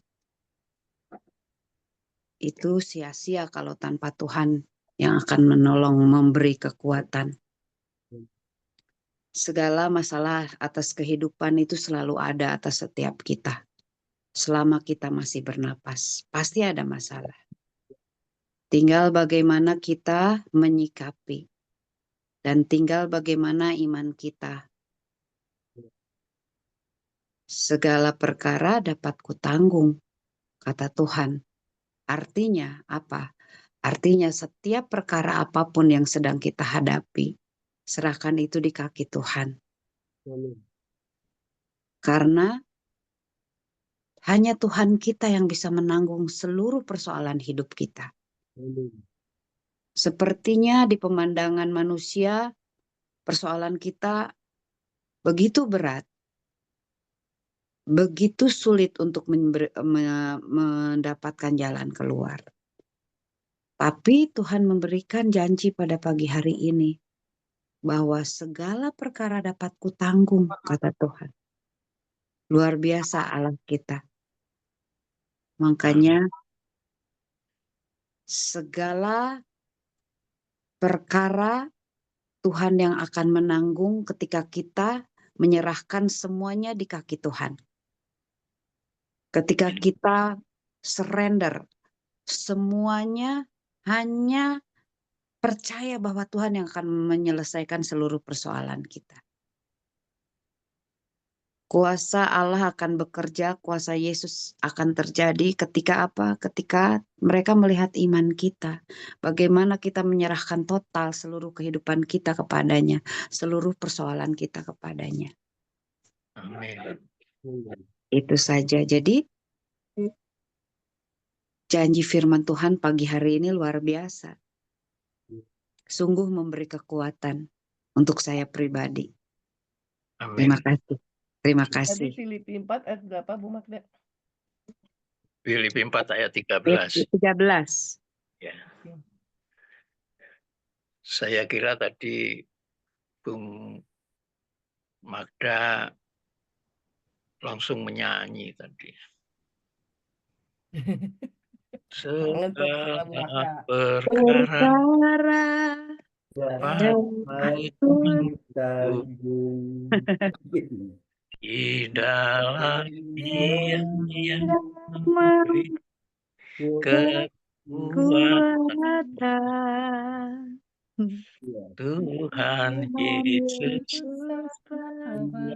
itu sia-sia kalau tanpa Tuhan yang akan menolong, memberi kekuatan. Segala masalah atas kehidupan itu selalu ada atas setiap kita. Selama kita masih bernapas, pasti ada masalah. Tinggal bagaimana kita menyikapi. Dan tinggal bagaimana iman kita. Segala perkara dapat kutanggung, kata Tuhan. Artinya apa? Artinya setiap perkara apapun yang sedang kita hadapi, serahkan itu di kaki Tuhan. Karena hanya Tuhan kita yang bisa menanggung seluruh persoalan hidup kita. Sepertinya di pemandangan manusia, persoalan kita begitu berat, begitu sulit untuk mendapatkan jalan keluar. Tapi Tuhan memberikan janji pada pagi hari ini bahwa segala perkara dapat kutanggung, kata Tuhan. Luar biasa Allah kita. Makanya segala perkara Tuhan yang akan menanggung ketika kita menyerahkan semuanya di kaki Tuhan. Ketika kita surrender, semuanya hanya percaya bahwa Tuhan yang akan menyelesaikan seluruh persoalan kita. Kuasa Allah akan bekerja, kuasa Yesus akan terjadi ketika apa? Ketika mereka melihat iman kita. Bagaimana kita menyerahkan total seluruh kehidupan kita kepadanya. Seluruh persoalan kita kepadanya. Amin. Itu saja. Jadi janji firman Tuhan pagi hari ini luar biasa. Sungguh memberi kekuatan untuk saya pribadi. Amin. Terima kasih. Terima Tadi kasih. Filipi 4 ayat berapa Bu Magda? Filipi 4 ayat 13. 13. Ya. Saya kira tadi Bung Magda langsung menyanyi tadi. Segala perkara baik di dalam Dia yang memberi kekuatan Tuhan Yesus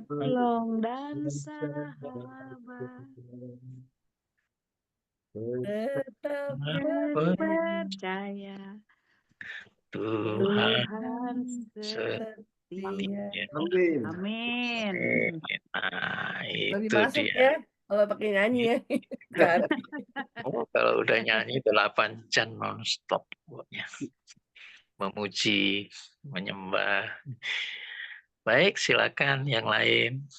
penolong dan sahabat. Tetap Percaya Tuhan setia. setia. Amin. Amin. Nah, Lebih itu masuk dia. ya kalau pakai nyanyi ya. Kan? Oh, kalau udah nyanyi 8 jam non-stop pokoknya. Memuji, menyembah. Baik, silakan yang lain.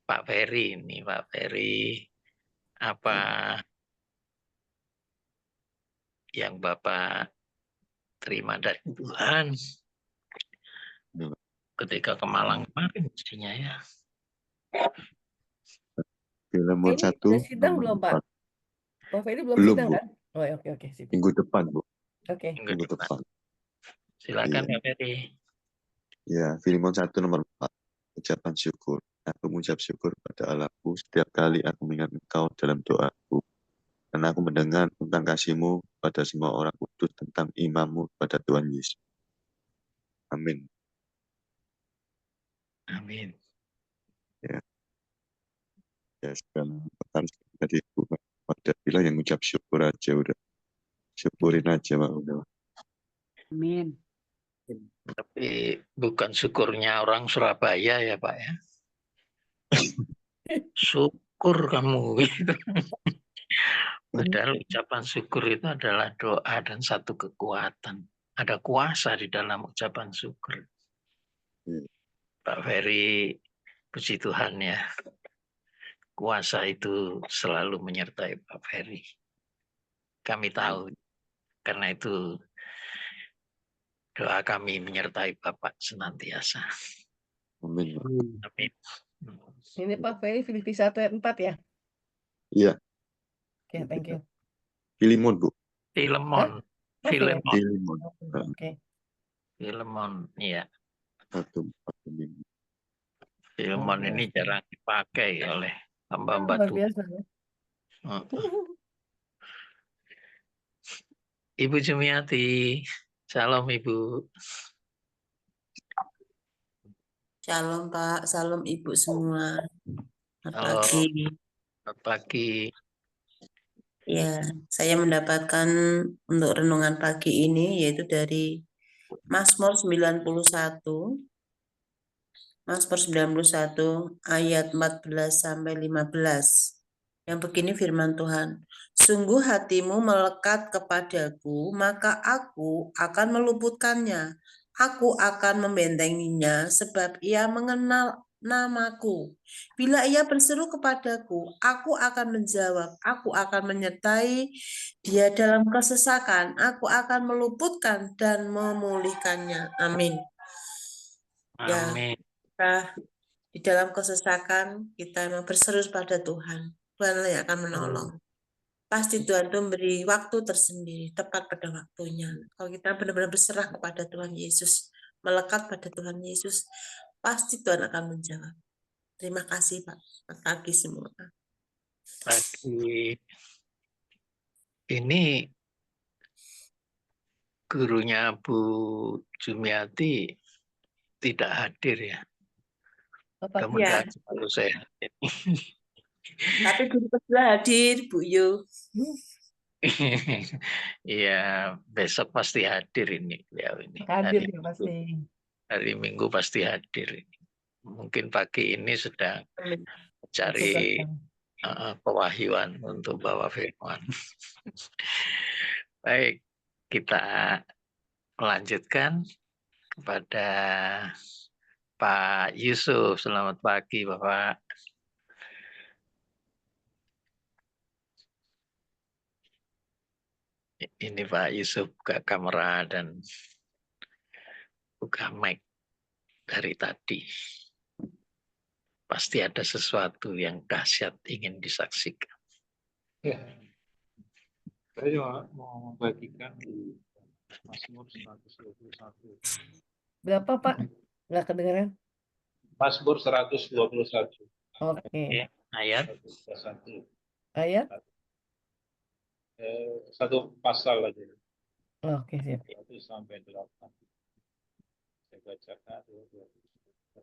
Pak Ferry ini, Pak Ferry. Apa yang Bapak terima dari Tuhan ketika ke Malang kemarin mestinya ya. Filemon Ini 1 udah sidang belum Pak? 4. Pak Ferry belum Belum, sidang Bu. kan? Oh ya, oke. Sip. Minggu depan, Bu. Oke. Minggu depan. Silakan Iya. Pak Ferry. Ya, Filemon 1 nomor 4. Ucapan syukur. Aku mengucap syukur pada Allahku setiap kali aku mengingat Engkau dalam doaku. Karena aku mendengar tentang kasih-Mu pada semua orang kudus, tentang iman-Mu pada Tuhan Yesus. Amin. Amin. Ya, sekarang harus tadi Bu Magda bilang yang ucap syukur aja udah. Syukurin aja, Pak. Udah. Amin. Tapi bukan syukurnya orang Surabaya ya Pak ya. Syukur kamu gitu. Padahal ucapan syukur itu adalah doa dan satu kekuatan. Ada kuasa di dalam ucapan syukur. Pak Ferry, puji Tuhan ya. Kuasa itu selalu menyertai Pak Ferry. Kami tahu. Karena itu doa kami menyertai Bapak senantiasa. Amin. Amin. Ini Pak Ferry Filipi 1 ayat 4 ya? Iya. Oke, thank you. Filemon, Bu. Filemon. Oh, Filemon. Filemon. Oke. Filemon, iya. 1. Filemon ini jarang dipakai oleh hamba-hamba Luar Tuhan. biasa ya. Ibu Jumiati, salam Ibu. Shalom Pak, salam Ibu semua. Selamat Halo. pagi. Selamat pagi. Ya, saya mendapatkan untuk renungan pagi ini yaitu dari Mazmur 91. Mazmur 91 ayat 14 sampai 15. Yang begini firman Tuhan, sungguh hatimu melekat kepadaku, maka aku akan meluputkannya. Aku akan membentenginya sebab ia mengenal namaku. Bila ia berseru kepadaku, aku akan menjawab. Aku akan menyertai dia dalam kesesakan. Aku akan meluputkan dan memulihkannya. Amin. Ya, Amin. kita Di dalam kesesakan kita memang berseru pada Tuhan. Tuhan yang akan menolong. Pasti Tuhan itu memberi waktu tersendiri, tepat pada waktunya. Kalau kita benar-benar berserah kepada Tuhan Yesus, melekat pada Tuhan Yesus, pasti Tuhan akan menjawab. Terima kasih Pak. Selamat pagi semua. Pagi ini gurunya Bu Jumiati tidak hadir ya. Kemudian baru saya hadir. Tapi guru kedua hadir, Bu Yu. Iya, besok pasti hadir ini beliau ini. Hadir ya pasti. Hari Minggu pasti hadir ini. Mungkin pagi ini sedang mencari pewahyuan untuk bawa firman. Baik, kita melanjutkan kepada Pak Yusuf. Selamat pagi, Bapak. Ini Pak Yusuf buka kamera dan buka mic dari tadi. Pasti ada sesuatu yang dahsyat ingin disaksikan. Ya, saya mau membagikan di Mazmur 121. Berapa Pak? Nggak kedengeran? Mazmur 121. Oke. Ayat? 1. Ayat? Satu pasal aja. Oke, siap. 1 sampai 8. Saya bacakan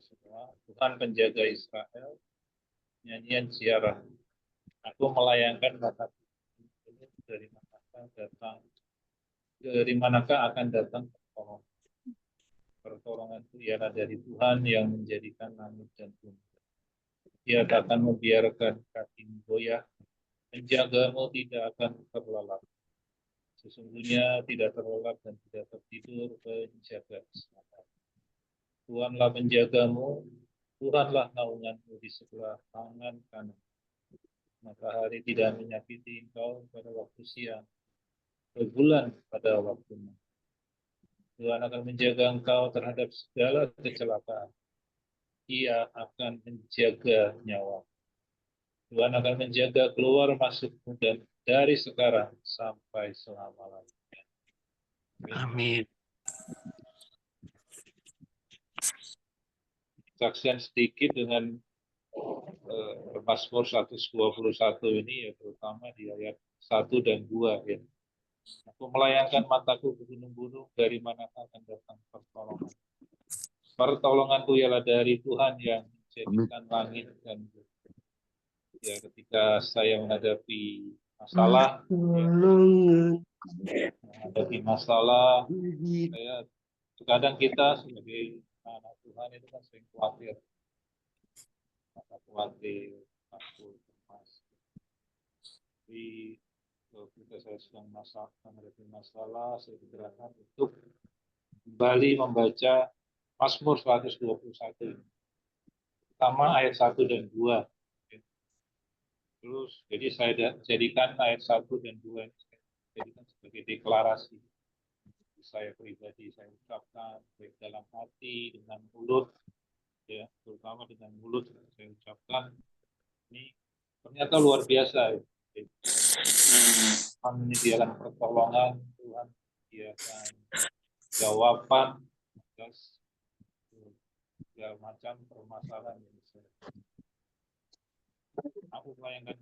semua. Tuhan penjaga Israel, nyanyian ziarah. Aku melayangkan mataku dari manakah akan datang pertolongan. Pertolongan itu ialah dari Tuhan yang menjadikan langit dan bumi. Dia akan membiarkan kakimu goyah, menjagamu tidak akan terlelap. Sesungguhnya tidak terlelap dan tidak tertidur penjaga Israel. Tuhanlah penjagamu, Tuhanlah naunganmu di sebelah tangan kanan. Matahari tidak menyakiti engkau pada waktu siang, bulan pada waktu malam. Tuhan akan menjaga engkau terhadap segala kecelakaan. Ia akan menjaga nyawa. Tuhan akan menjaga keluar masukmu dan dari sekarang sampai selama-lamanya. Amin. Saksian sedikit dengan Mazmur 121 ini ya, terutama di ayat 1 dan 2 ya. Aku melayangkan mataku ke gunung-gunung, dari manakah akan datang pertolongan. Pertolonganku ialah dari Tuhan yang menjadikan langit dan bumi. Ya, ketika saya menghadapi masalah, saya kadang kita sebagai anak Tuhan itu kan sering khawatir, takut, cemas. Tapi ketika saya sedang menghadapi masalah, saya digerakkan untuk kembali membaca Mazmur 121, pertama ayat 1 dan 2. Terus, jadi saya jadikan ayat 1 dan 2 ini jadikan sebagai deklarasi. Saya pribadi, saya ucapkan baik dalam hati, dengan mulut, ya, terutama dengan mulut saya ucapkan, ini ternyata luar biasa. Tuhan menyediakan pertolongan, Tuhan menyediakan jawaban atas segala macam permasalahan yang saya. Aku melayangkan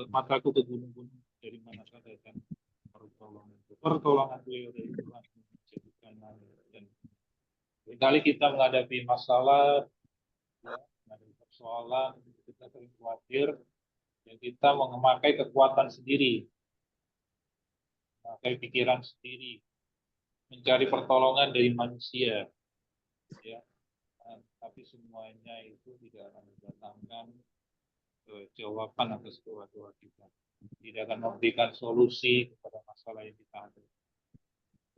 mataku ke gunung-gunung, dari mana saja datang pertolongan. Pertolongan beliau dari Tuhan menjadikan langit dan kali kita menghadapi masalah, ya, menghadapi persoalan, kita sering khawatir, dan kita memakai kekuatan sendiri, memakai pikiran sendiri, mencari pertolongan dari manusia, ya. Tapi semuanya itu tidak akan mendatangkan jawaban atas doa-doa kita, tidak akan memberikan solusi kepada masalah yang kita hadapi.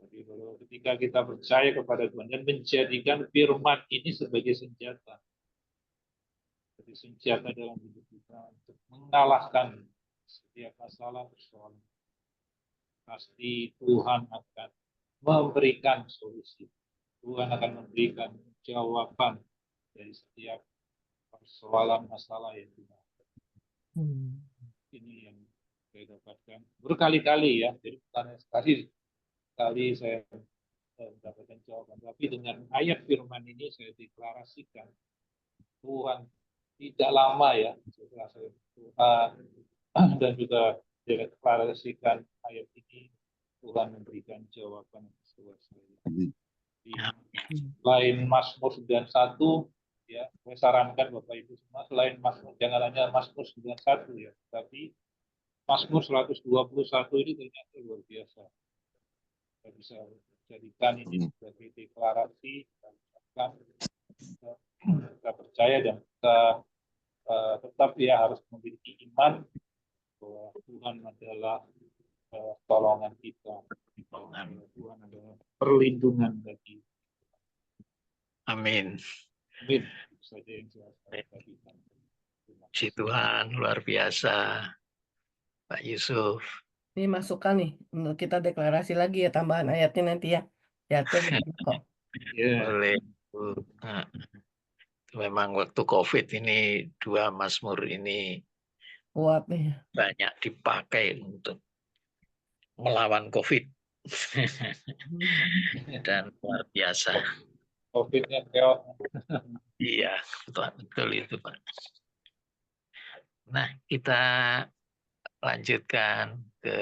Jadi ketika kita percaya kepada Tuhan dan menjadikan firman ini sebagai senjata, jadi senjata dalam hidup kita untuk mengalahkan setiap masalah persoalan, pasti Tuhan akan memberikan solusi. Tuhan akan memberikan jawaban dari setiap persoalan masalah yang kita. Ini yang saya dapatkan berkali-kali ya. Jadi bukan sekali saya mendapatkan jawaban, tapi dengan ayat firman ini saya deklarasikan Tuhan tidak lama ya setelah saya Tuhan dan juga deklarasikan ayat ini Tuhan memberikan jawaban sesuai saya. Selain Mazmur 91 ya, saya sarankan Bapak Ibu semua selain Mazmur jangan hanya Mazmur 91 ya, tapi Mazmur 121 ini ternyata luar biasa. Kita bisa jadikan ini sebagai deklarasi dan kita percaya dan kita tetap ya harus memiliki iman bahwa Tuhan adalah tolongan kita. Tuhan adalah perlindungan bagi. Amin. Amin. Saja yang saya bagikan. Si Tuhan luar biasa, Pak Yusuf. Ini masukan nih, untuk kita deklarasi lagi ya tambahan ayatnya nanti ya. Ya tuh kok. Boleh. Nah, memang waktu COVID ini 2 Mazmur ini kuat nih. Banyak dipakai untuk melawan COVID. Dan luar biasa. COVID-nya keot. Iya, betul itu Pak. Nah, kita lanjutkan ke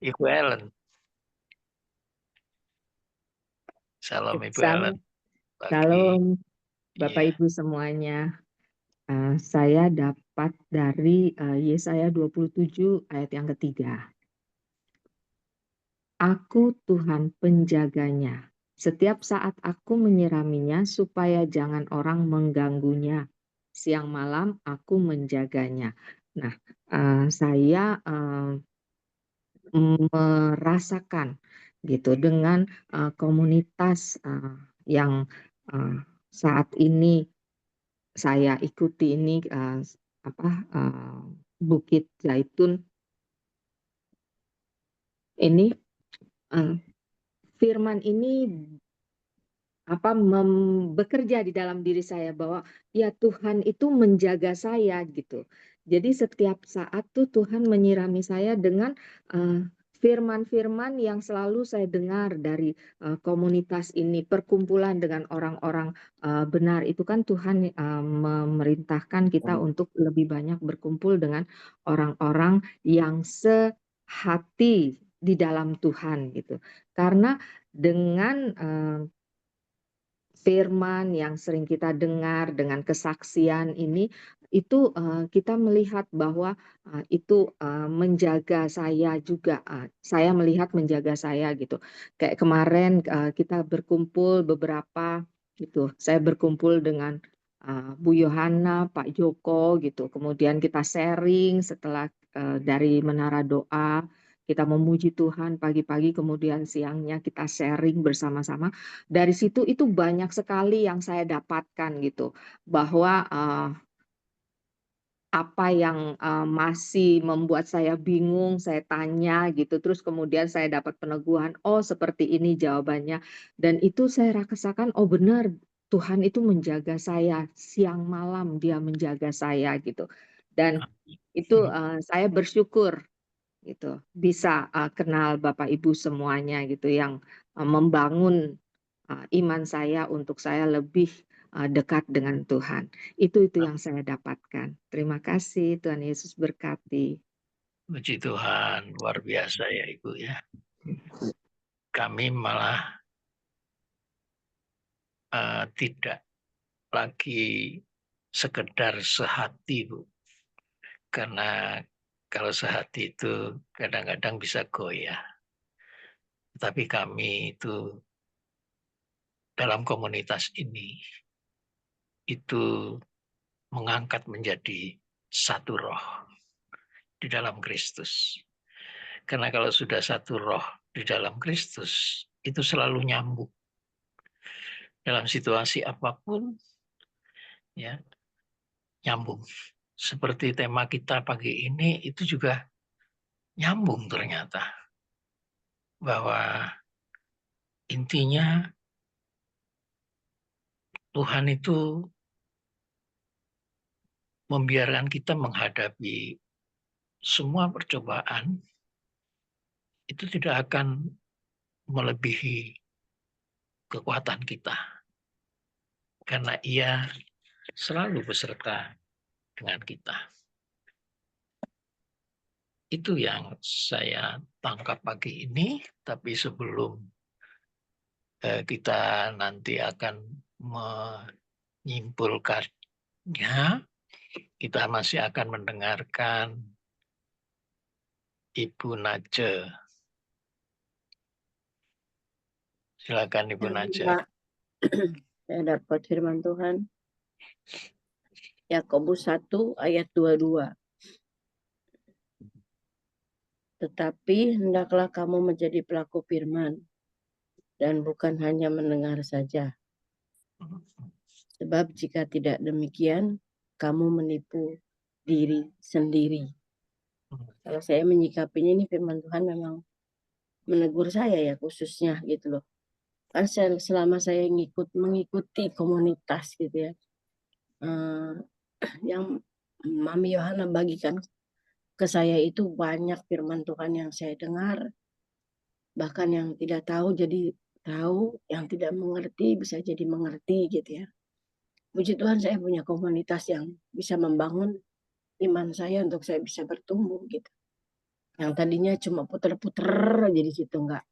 Ibu Ellen. Salam Ibu Ellen. Salam Bapak Ibu semuanya. Saya dapat dari Yesaya 27 ayat yang ketiga. Aku Tuhan penjaganya. Setiap saat aku menyiraminya supaya jangan orang mengganggunya. Siang malam aku menjaganya. Nah, saya merasakan gitu dengan komunitas yang saat ini saya ikuti ini Bukit Zaitun ini firman ini bekerja di dalam diri saya bahwa ya Tuhan itu menjaga saya gitu. Jadi setiap saat tuh Tuhan menyirami saya dengan firman-firman yang selalu saya dengar dari komunitas ini, perkumpulan dengan orang-orang benar. Itu kan Tuhan memerintahkan kita untuk lebih banyak berkumpul dengan orang-orang yang sehati di dalam Tuhan gitu. Karena dengan firman yang sering kita dengar dengan kesaksian ini itu kita melihat bahwa itu menjaga saya juga. Saya melihat menjaga saya gitu. Kayak kemarin kita berkumpul beberapa gitu. Saya berkumpul dengan Bu Yohana, Pak Joko gitu. Kemudian kita sharing setelah dari Menara Doa. Kita memuji Tuhan pagi-pagi, kemudian siangnya kita sharing bersama-sama. Dari situ itu banyak sekali yang saya dapatkan gitu, bahwa apa yang masih membuat saya bingung, saya tanya gitu, terus kemudian saya dapat peneguhan, oh seperti ini jawabannya, dan itu saya rasakan, oh benar Tuhan itu menjaga saya, siang malam Dia menjaga saya gitu, dan itu saya bersyukur gitu bisa kenal Bapak Ibu semuanya gitu yang membangun iman saya untuk saya lebih dekat dengan Tuhan. Itu yang saya dapatkan. Terima kasih, Tuhan Yesus berkati. Puji Tuhan, luar biasa ya Ibu ya. Kami malah tidak lagi sekedar sehati Bu. Karena kalau sehati itu kadang-kadang bisa goyah. Tapi kami itu dalam komunitas ini itu mengangkat menjadi satu roh di dalam Kristus. Karena kalau sudah satu roh di dalam Kristus, itu selalu nyambung. Dalam situasi apapun, ya nyambung. Seperti tema kita pagi ini, itu juga nyambung ternyata. Bahwa intinya Tuhan itu membiarkan kita menghadapi semua percobaan itu tidak akan melebihi kekuatan kita. Karena Ia selalu beserta dengan kita. Itu yang saya tangkap pagi ini, tapi sebelum kita nanti akan menyimpulkannya, kita masih akan mendengarkan Ibu Nace. Silakan Ibu Nace. Pak, saya dapat firman Tuhan. Yakobus 1 ayat 22. Tetapi hendaklah kamu menjadi pelaku firman dan bukan hanya mendengar saja. Sebab jika tidak demikian, kamu menipu diri sendiri. Kalau saya menyikapinya ini firman Tuhan memang menegur saya ya khususnya gitu loh. Kan selama saya mengikuti komunitas gitu ya, yang Mami Yohana bagikan ke saya itu banyak firman Tuhan yang saya dengar, bahkan yang tidak tahu jadi tahu, yang tidak mengerti bisa jadi mengerti gitu ya. Puji Tuhan saya punya komunitas yang bisa membangun iman saya untuk saya bisa bertumbuh gitu. Yang tadinya cuma puter-puter aja di situ, nggak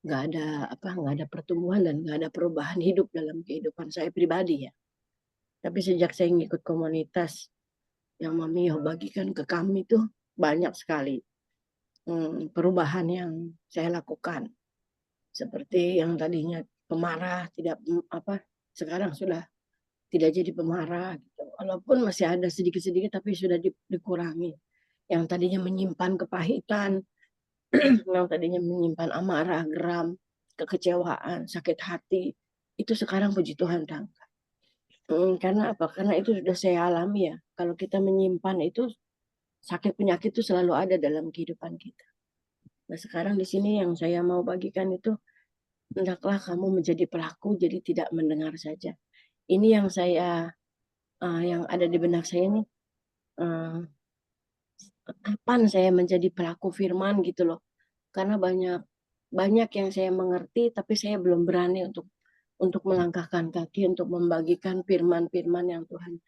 ada pertumbuhan dan nggak ada perubahan hidup dalam kehidupan saya pribadi ya. Tapi sejak saya ngikut komunitas yang Mami Yoh bagikan ke kami tuh banyak sekali perubahan yang saya lakukan. Seperti yang tadinya pemarah, sekarang sudah tidak jadi pemarah. Gitu. Walaupun masih ada sedikit-sedikit tapi sudah dikurangi. Yang tadinya menyimpan kepahitan, yang tadinya menyimpan amarah, geram, kekecewaan, sakit hati, itu sekarang puji Tuhan tangkap. Karena apa? Karena itu sudah saya alami ya. Kalau kita menyimpan itu, sakit penyakit itu selalu ada dalam kehidupan kita. Nah sekarang di sini yang saya mau bagikan itu, hendaklah kamu menjadi pelaku, jadi tidak mendengar saja. Ini yang saya, yang ada di benak saya nih, kapan saya menjadi pelaku firman gitu loh. Karena banyak yang saya mengerti, tapi saya belum berani untuk melangkahkan kaki, untuk membagikan firman-firman yang Tuhan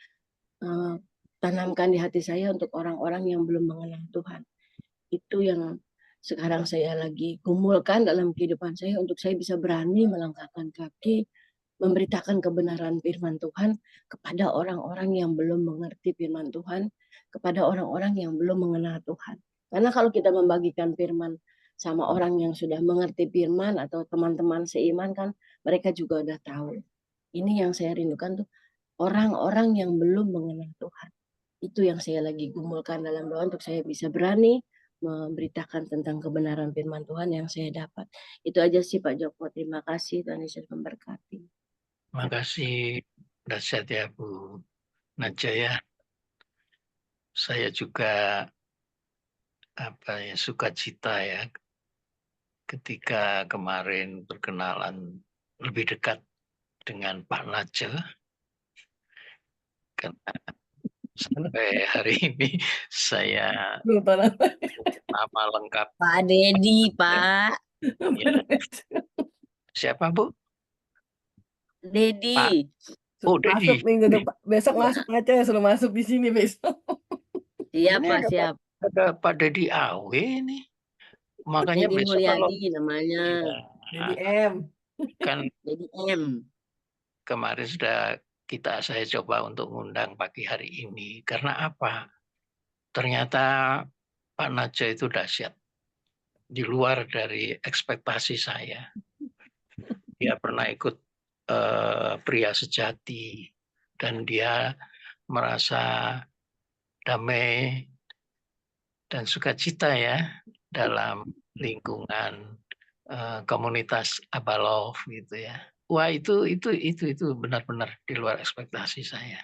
tanamkan di hati saya untuk orang-orang yang belum mengenal Tuhan. Itu yang sekarang saya lagi kumpulkan dalam kehidupan saya untuk saya bisa berani melangkahkan kaki, memberitakan kebenaran firman Tuhan kepada orang-orang yang belum mengerti firman Tuhan, kepada orang-orang yang belum mengenal Tuhan. Karena kalau kita membagikan firman sama orang yang sudah mengerti firman atau teman-teman seiman kan, mereka juga udah tahu. Ini yang saya rindukan tuh, orang-orang yang belum mengenal Tuhan. Itu yang saya lagi gumulkan dalam doa untuk saya bisa berani memberitakan tentang kebenaran firman Tuhan yang saya dapat. Itu aja sih Pak Joko. Terima kasih, Tuhan Yesus memberkati. Terima kasih, dahsyat ya Bu Najaya. Saya juga sukacita ya ketika kemarin berkenalan lebih dekat dengan Pak Nace. Karena sampai hari ini saya nama lengkap Pak Dedi, Pak. ya. Siapa Bu? Dedi. Oh, Dedi. Masuk minggu depan, besok masuk aja ya, suruh masuk di sini besok. Siap, Ini Pak, siap. ada Pak Dedi Awe nih. Makanya Dedi besok kalau Mulyadi namanya. Dedi M. Kan Dedi M. kemarin saya coba untuk ngundang pagi hari ini. Karena apa? Ternyata Pak Nace itu dahsyat. Di luar dari ekspektasi saya. Dia pernah ikut Pria Sejati. Dan dia merasa damai dan sukacita ya dalam lingkungan komunitas Abalov gitu ya. Wah itu benar-benar di luar ekspektasi saya.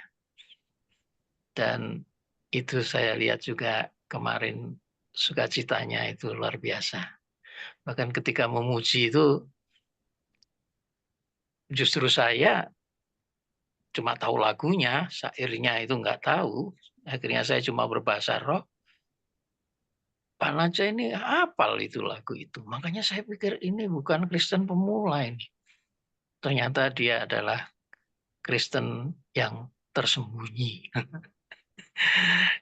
Dan itu saya lihat juga kemarin sukacitanya itu luar biasa. Bahkan ketika memuji itu justru saya cuma tahu lagunya, syairnya itu nggak tahu. Akhirnya saya cuma berbahasa roh. Pak Naja ini hafal itu lagu itu. Makanya saya pikir ini bukan Kristen pemula ini. Ternyata dia adalah Kristen yang tersembunyi.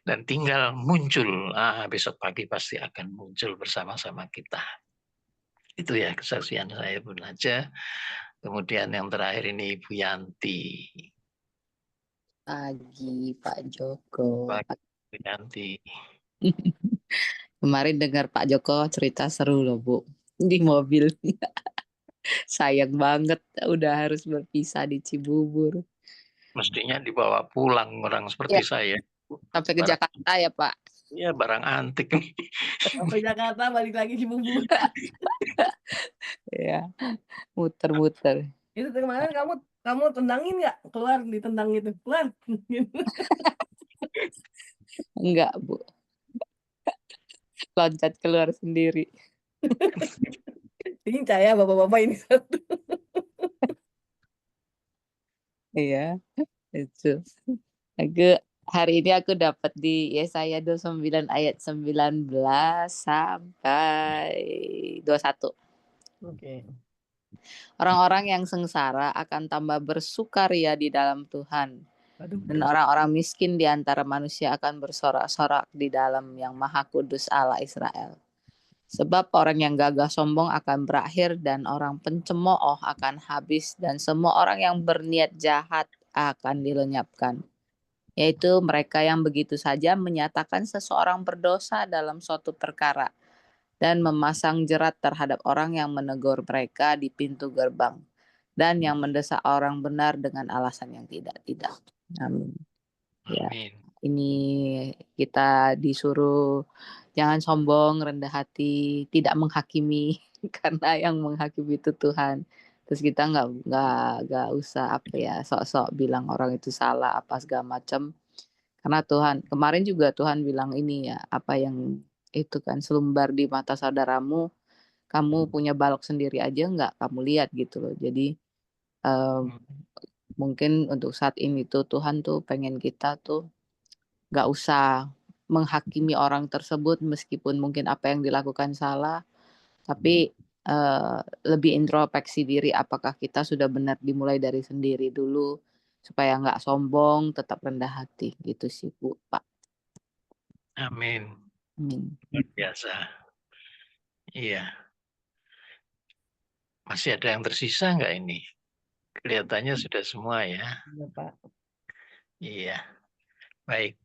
Dan tinggal muncul. Besok pagi pasti akan muncul bersama-sama kita. Itu ya kesaksian saya, Bu Naja. Kemudian yang terakhir ini Ibu Yanti. Pagi Pak Joko. Pak Bu Yanti. Kemarin dengar Pak Joko cerita seru loh Bu di mobil. Sayang banget udah harus berpisah di Cibubur. Mestinya dibawa pulang orang seperti Ya, saya. sampai ke Jakarta ya Pak. Iya, barang antik. Sampai Jakarta balik lagi Cibubur. Ya, muter-muter. Itu kemarin kamu tendangin nggak? Keluar ditendang gitu. Keluar. Enggak Bu. Loncat keluar sendiri. Lincah ya bapak-bapak ini satu. Iya, itu. Hari ini aku dapat di Yesaya 29 ayat 19 sampai 21. Oke. Orang-orang yang sengsara akan tambah bersukaria di dalam Tuhan. Aduh. Dan orang-orang miskin di antara manusia akan bersorak-sorak di dalam Yang Maha Kudus Allah Israel. Sebab orang yang gagah sombong akan berakhir dan orang pencemooh akan habis dan semua orang yang berniat jahat akan dilenyapkan. Yaitu mereka yang begitu saja menyatakan seseorang berdosa dalam suatu perkara dan memasang jerat terhadap orang yang menegur mereka di pintu gerbang dan yang mendesak orang benar dengan alasan yang tidak. Amin. Ya, ini kita disuruh jangan sombong, rendah hati, tidak menghakimi karena yang menghakimi itu Tuhan. Terus kita nggak usah sok-sok bilang orang itu salah apa segala macam. Karena Tuhan kemarin juga Tuhan bilang ini ya, apa yang itu kan selumbar di mata saudaramu, kamu punya balok sendiri aja nggak kamu lihat gitu loh. Jadi mungkin untuk saat ini tuh Tuhan tuh pengen kita tuh nggak usah menghakimi orang tersebut meskipun mungkin apa yang dilakukan salah, tapi lebih introspeksi diri apakah kita sudah benar dimulai dari sendiri dulu supaya nggak sombong, tetap rendah hati gitu sih Bu, Pak. Amin. Luar biasa. Iya. Masih ada yang tersisa nggak ini? Kelihatannya sudah semua ya. Iya Pak. Iya. Baik.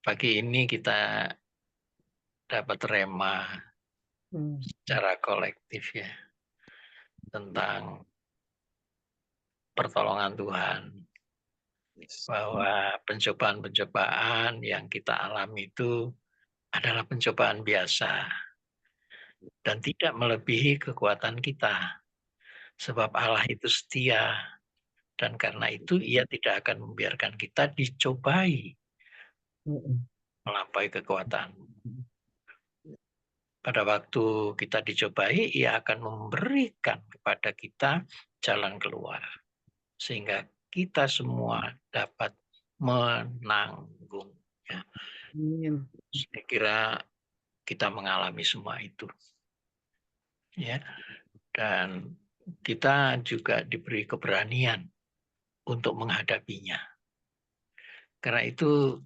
Pagi ini kita dapat rema secara kolektif ya. Tentang pertolongan Tuhan. Bahwa pencobaan-pencobaan yang kita alami itu adalah pencobaan biasa. Dan tidak melebihi kekuatan kita. Sebab Allah itu setia. Dan karena itu ia tidak akan membiarkan kita dicobai melampaui kekuatan. Pada waktu kita dicobai, ia akan memberikan kepada kita jalan keluar. Sehingga kita semua dapat menanggungnya. Saya kira kita mengalami semua itu. Ya. Dan kita juga diberi keberanian untuk menghadapinya. Karena itu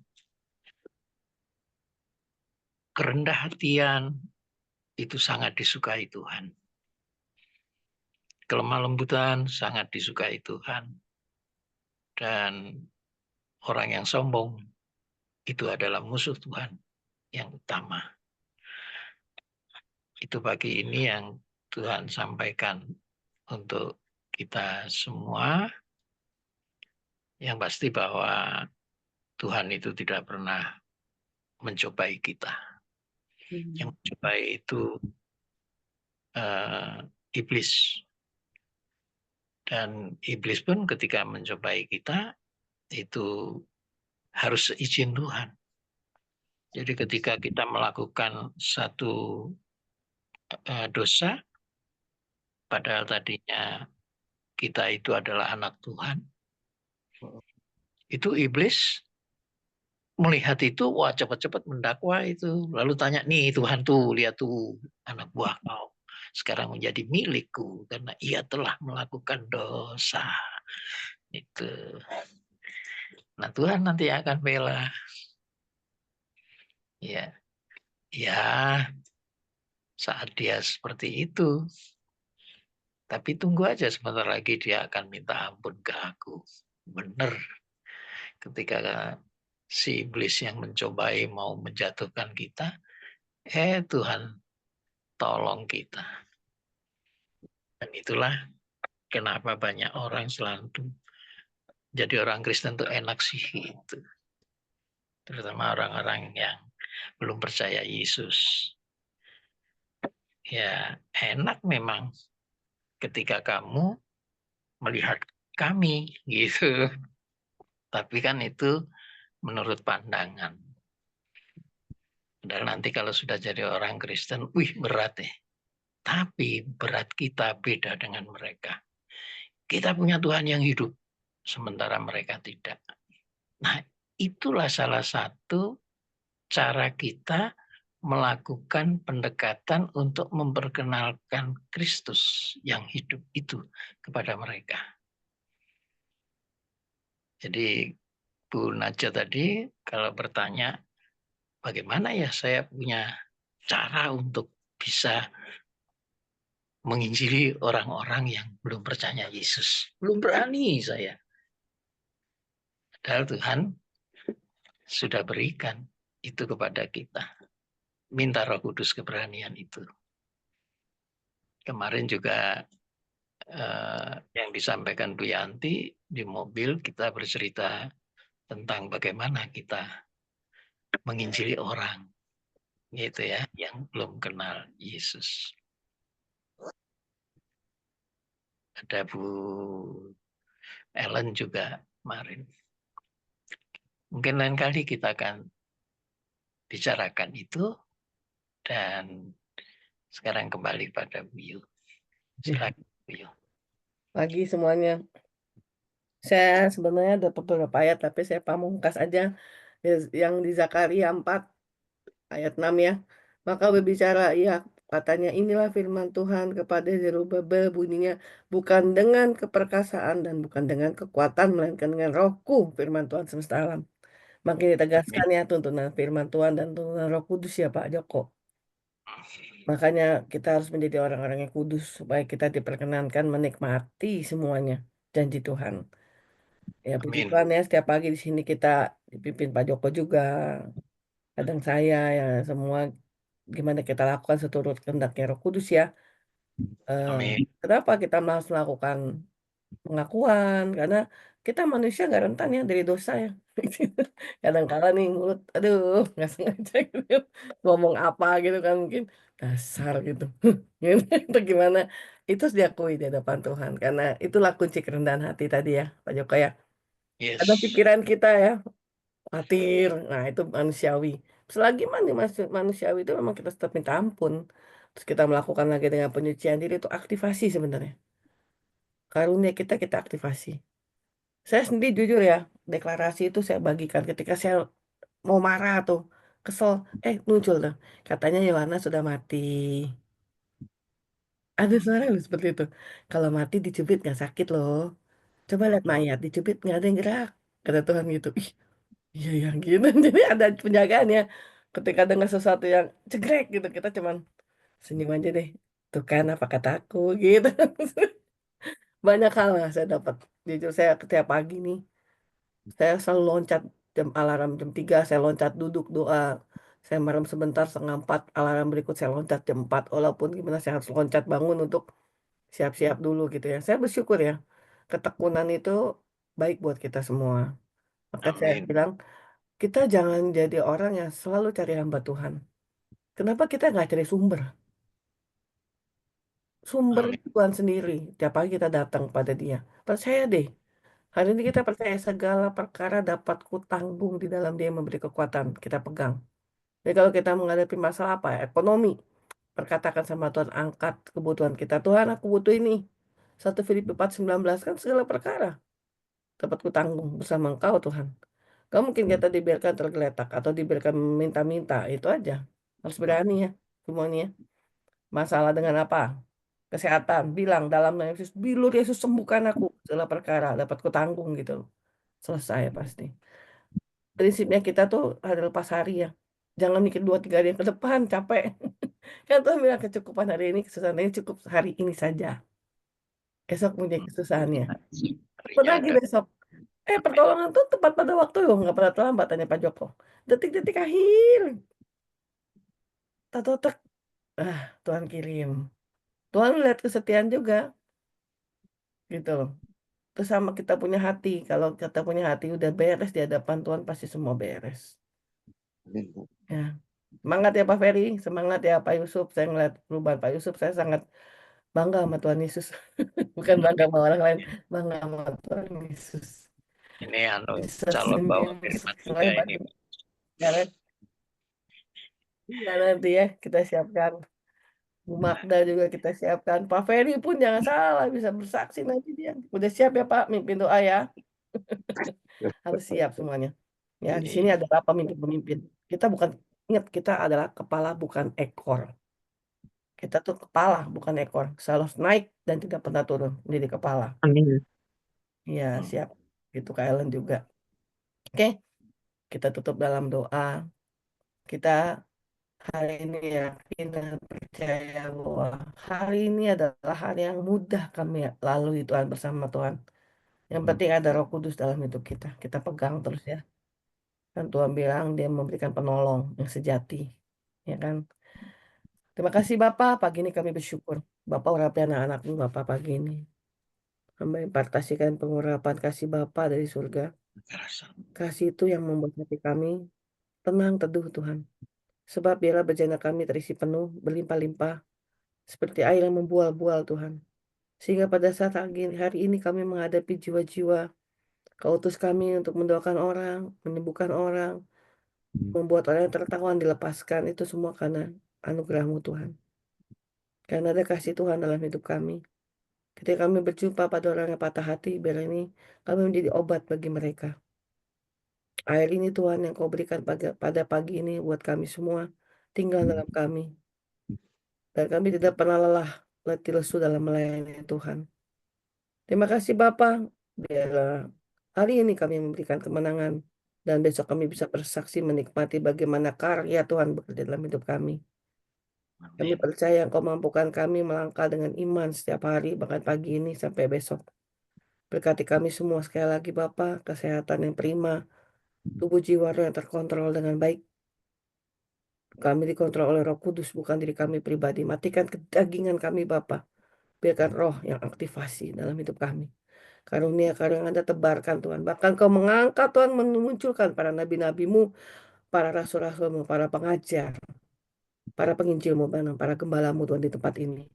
kerendah hatian itu sangat disukai Tuhan. Kelemah lembutan sangat disukai Tuhan. Dan orang yang sombong itu adalah musuh Tuhan yang utama. Itu pagi ini yang Tuhan sampaikan untuk kita semua. Yang pasti bahwa Tuhan itu tidak pernah mencobai kita. Yang mencobai itu iblis. Dan iblis pun ketika mencobai kita itu harus seizin Tuhan. Jadi ketika kita melakukan satu dosa, padahal tadinya kita itu adalah anak Tuhan, Itu iblis melihat itu, wah cepat-cepat mendakwa itu. Lalu tanya, nih Tuhan tuh, lihat tuh anak buah kau. Sekarang menjadi milikku karena ia telah melakukan dosa. Itu. Nah Tuhan nanti akan bela. Ya, ya saat dia seperti itu. Tapi tunggu aja sebentar lagi dia akan minta ampun ke aku. Benar. Ketika si iblis yang mencobai mau menjatuhkan kita, Tuhan tolong kita. Dan itulah kenapa banyak orang selalu jadi orang Kristen tuh enak sih gitu. Terutama orang-orang yang belum percaya Yesus. Ya enak memang ketika kamu melihat kami gitu. Tapi kan itu menurut pandangan. Dan nanti kalau sudah jadi orang Kristen, wih berat ya. Tapi berat kita beda dengan mereka. Kita punya Tuhan yang hidup, sementara mereka tidak. Nah, itulah salah satu cara kita melakukan pendekatan untuk memperkenalkan Kristus yang hidup itu kepada mereka. Jadi Bu Naja tadi kalau bertanya, bagaimana ya saya punya cara untuk bisa menginjili orang-orang yang belum percaya Yesus. Belum berani saya. Padahal Tuhan sudah berikan itu kepada kita. Minta Roh Kudus keberanian itu. Kemarin juga yang disampaikan Bu Yanti di mobil kita bercerita tentang bagaimana kita menginjili orang gitu ya yang belum kenal Yesus. Ada Bu Ellen juga kemarin. Mungkin lain kali kita akan bicarakan itu. Dan sekarang kembali pada Bu Yu. Silakan Bu Yu. Pagi semuanya. Saya sebenarnya ada beberapa ayat, tapi saya pamungkas aja yang di Zakaria 4 ayat 6 ya. Maka berbicara, ya katanya inilah firman Tuhan kepada Zerubabel, bunyinya bukan dengan keperkasaan dan bukan dengan kekuatan, melainkan dengan rohku, firman Tuhan semesta alam. Makin ditegaskan ya tuntunan firman Tuhan dan tuntunan Roh Kudus ya Pak Joko. Makanya kita harus menjadi orang-orang yang kudus supaya kita diperkenankan menikmati semuanya janji Tuhan. Ya puji Tuhan ya, setiap pagi di sini kita dipimpin Pak Joko juga. Kadang saya ya semua gimana kita lakukan seturut kehendaknya Roh Kudus ya. Kenapa kita malas melakukan pengakuan? Karena kita manusia nggak rentan ya dari dosa ya. Kadang-kala nih mulut, aduh nggak sengaja gitu ngomong apa gitu kan mungkin dasar gitu. Itu gimana? Itu harus diakui di hadapan Tuhan karena itulah kunci kerendahan hati tadi ya Pak Joko ya. Ada pikiran kita ya khawatir, nah itu manusiawi. Selagi manusiawi itu memang kita tetap minta ampun. Terus kita melakukan lagi dengan penyucian diri itu aktivasi sebenarnya. Karunia kita aktivasi. Saya sendiri jujur ya, deklarasi itu saya bagikan ketika saya mau marah tuh, kesel, muncul tuh. Katanya Yohana sudah mati. Ada suara loh seperti itu. Kalau mati dicubit nggak sakit loh. Coba lihat mayat, dicubit nggak ada yang gerak. Kata Tuhan gitu. Ih, iya ya gitu. Jadi ada penjagaannya. Ketika dengar sesuatu yang cegrek gitu, kita cuman senyum aja deh. Tuh kan apa kataku gitu. Banyak hal lah saya dapat. Jujur saya setiap pagi nih, saya selalu loncat alarm jam 3, saya loncat duduk doa. Saya merem sebentar, 3:30, alarm berikut saya loncat jam 4. Walaupun gimana saya harus loncat bangun untuk siap-siap dulu gitu ya. Saya bersyukur ya, ketekunan itu baik buat kita semua. Maka saya bilang, kita jangan jadi orang yang selalu cari hamba Tuhan. Kenapa kita nggak cari sumber? Sumber itu Tuhan sendiri. Tiap pagi kita datang pada dia. Percaya deh. Hari ini kita percaya segala perkara dapat kutanggung di dalam dia yang memberi kekuatan. Kita pegang. Jadi kalau kita menghadapi masalah apa? Ekonomi. Perkatakan sama Tuhan, angkat kebutuhan kita. Tuhan, aku butuh ini. 1 Filipi 4:19 kan segala perkara. dapat kutanggung bersama Engkau Tuhan. Gak mungkin kita dibiarkan tergeletak atau dibiarkan minta-minta, itu aja. Harus berani ya semuanya. Masalah dengan apa? Kesehatan, bilang dalam nama Yesus, bilur Yesus sembuhkan aku, segala perkara dapat kutanggung gitu. Selesai pasti. Prinsipnya kita tuh hari lepas hari ya. Jangan mikir 2-3 hari yang ke depan, capek. Kan Tuhan bilang kecukupan hari ini, kesusahan ini cukup hari ini saja. Esok punya kesusahannya. Harinya Lagi ada. besok. Pertolongan tuh tepat pada waktu loh, nggak pernah terlambat, tanya Pak Joko. Detik-detik akhir. Tato-tek. Tuhan kirim. Tuhan lihat kesetiaan juga. Gitu loh. Terus sama kita punya hati. Kalau kita punya hati udah beres di hadapan Tuhan, pasti semua beres. Amin, Bu. Ya. Semangat ya Pak Ferry, semangat ya Pak Yusuf. Saya ngeliat perubahan Pak Yusuf, saya sangat bangga sama Tuhan Yesus. Bukan bangga sama orang lain, bangga sama Tuhan Yesus. Ini Bisa calon bawa senyum firman juga selebar. ini. Ya, nanti ya kita siapkan. Bu Magda juga kita siapkan. Pak Ferry pun jangan salah, bisa bersaksi nanti dia. Udah siap ya Pak, mimpin doa ya. Harus siap semuanya. Ya, di sini adalah pemimpin-pemimpin. Kita bukan, ingat, kita adalah kepala bukan ekor. Kita tuh kepala bukan ekor. Selalu naik dan tidak pernah turun menjadi kepala. Amin. Ya, siap. Itu Kak Ellen juga. Oke, kita tutup dalam doa. Kita hari ini yakin dan percaya bahwa hari ini adalah hari yang mudah kami lalui Tuhan bersama Tuhan. Yang penting ada Roh Kudus dalam hidup kita. Kita pegang terus ya. Kan Tuhan bilang dia memberikan penolong yang sejati. Ya kan? Terima kasih Bapak, pagi ini kami bersyukur. Bapak urapi anak-anakmu Bapak pagi ini. Hamba impartasikan pengurapan kasih Bapak dari surga. Kasih itu yang membuat hati kami tenang teduh Tuhan. Sebab biarlah bejana kami terisi penuh, berlimpah-limpah, seperti air yang membual-bual Tuhan. Sehingga pada saat hari ini kami menghadapi jiwa-jiwa, Kau utus kami untuk mendoakan orang, menyembuhkan orang, membuat orang yang tertawan dilepaskan. Itu semua karena anugerah-Mu Tuhan. Karena ada kasih Tuhan dalam hidup kami. Ketika kami berjumpa pada orang yang patah hati, biar ini kami menjadi obat bagi mereka. Air ini Tuhan yang Kau berikan pada pagi ini buat kami semua, tinggal dalam kami. Dan kami tidak pernah lelah, letih lesu dalam melayani Tuhan. Terima kasih Bapa, biarlah hari ini kami memberikan kemenangan, dan besok kami bisa bersaksi menikmati bagaimana karya Tuhan bekerja dalam hidup kami. Kami percaya Engkau mampukan kami melangkah dengan iman setiap hari, bahkan pagi ini sampai besok. Berkati kami semua sekali lagi Bapa, kesehatan yang prima, tubuh jiwa roh yang terkontrol dengan baik. Kami dikontrol oleh Roh Kudus, bukan diri kami pribadi. Matikan kedagingan kami Bapa. Biarkan roh yang aktifasi dalam hidup kami. Karunia-karunia yang Anda tebarkan Tuhan. Bahkan Kau mengangkat Tuhan, memunculkan para nabi-nabimu, para rasul-rasulmu, para pengajar, para penginjilmu, para gembalamu Tuhan di tempat ini.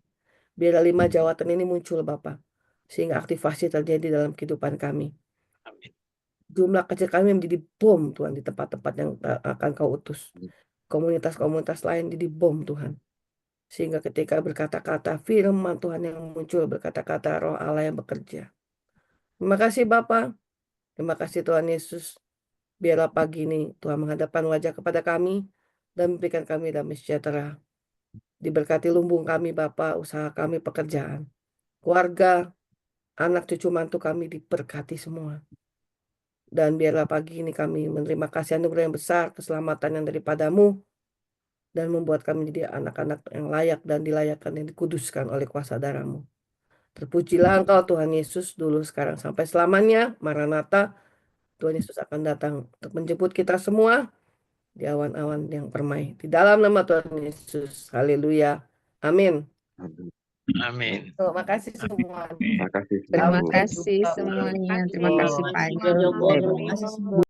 Biarlah 5 jawatan ini muncul Bapa, sehingga aktivasi terjadi dalam kehidupan kami. Jumlah kecil kami menjadi bom Tuhan di tempat-tempat yang akan Kau utus. Komunitas-komunitas lain jadi bom Tuhan. Sehingga ketika berkata-kata firman Tuhan yang muncul, berkata-kata roh Allah yang bekerja. Terima kasih Bapa. Terima kasih Tuhan Yesus. Biarlah pagi ini Tuhan menghadapkan wajah kepada kami dan memberikan kami damai sejahtera. Diberkati lumbung kami Bapa, usaha kami, pekerjaan, keluarga, anak cucu mantu kami diberkati semua. Dan biarlah pagi ini kami menerima kasih anugerah yang besar, keselamatan yang daripada-Mu, dan membuat kami menjadi anak-anak yang layak dan dilayakkan, yang dikuduskan oleh kuasa darah-Mu. Terpujilah Engkau Tuhan Yesus dulu, sekarang, sampai selamanya. Maranatha, Tuhan Yesus akan datang untuk menjemput kita semua di awan-awan yang permai. Di dalam nama Tuhan Yesus. Haleluya. Amin. Amin. Terima kasih semua. Terima kasih. Terima Bu. kasih semuanya. Terima kasih Pak Joko, Joko. terima kasih semua.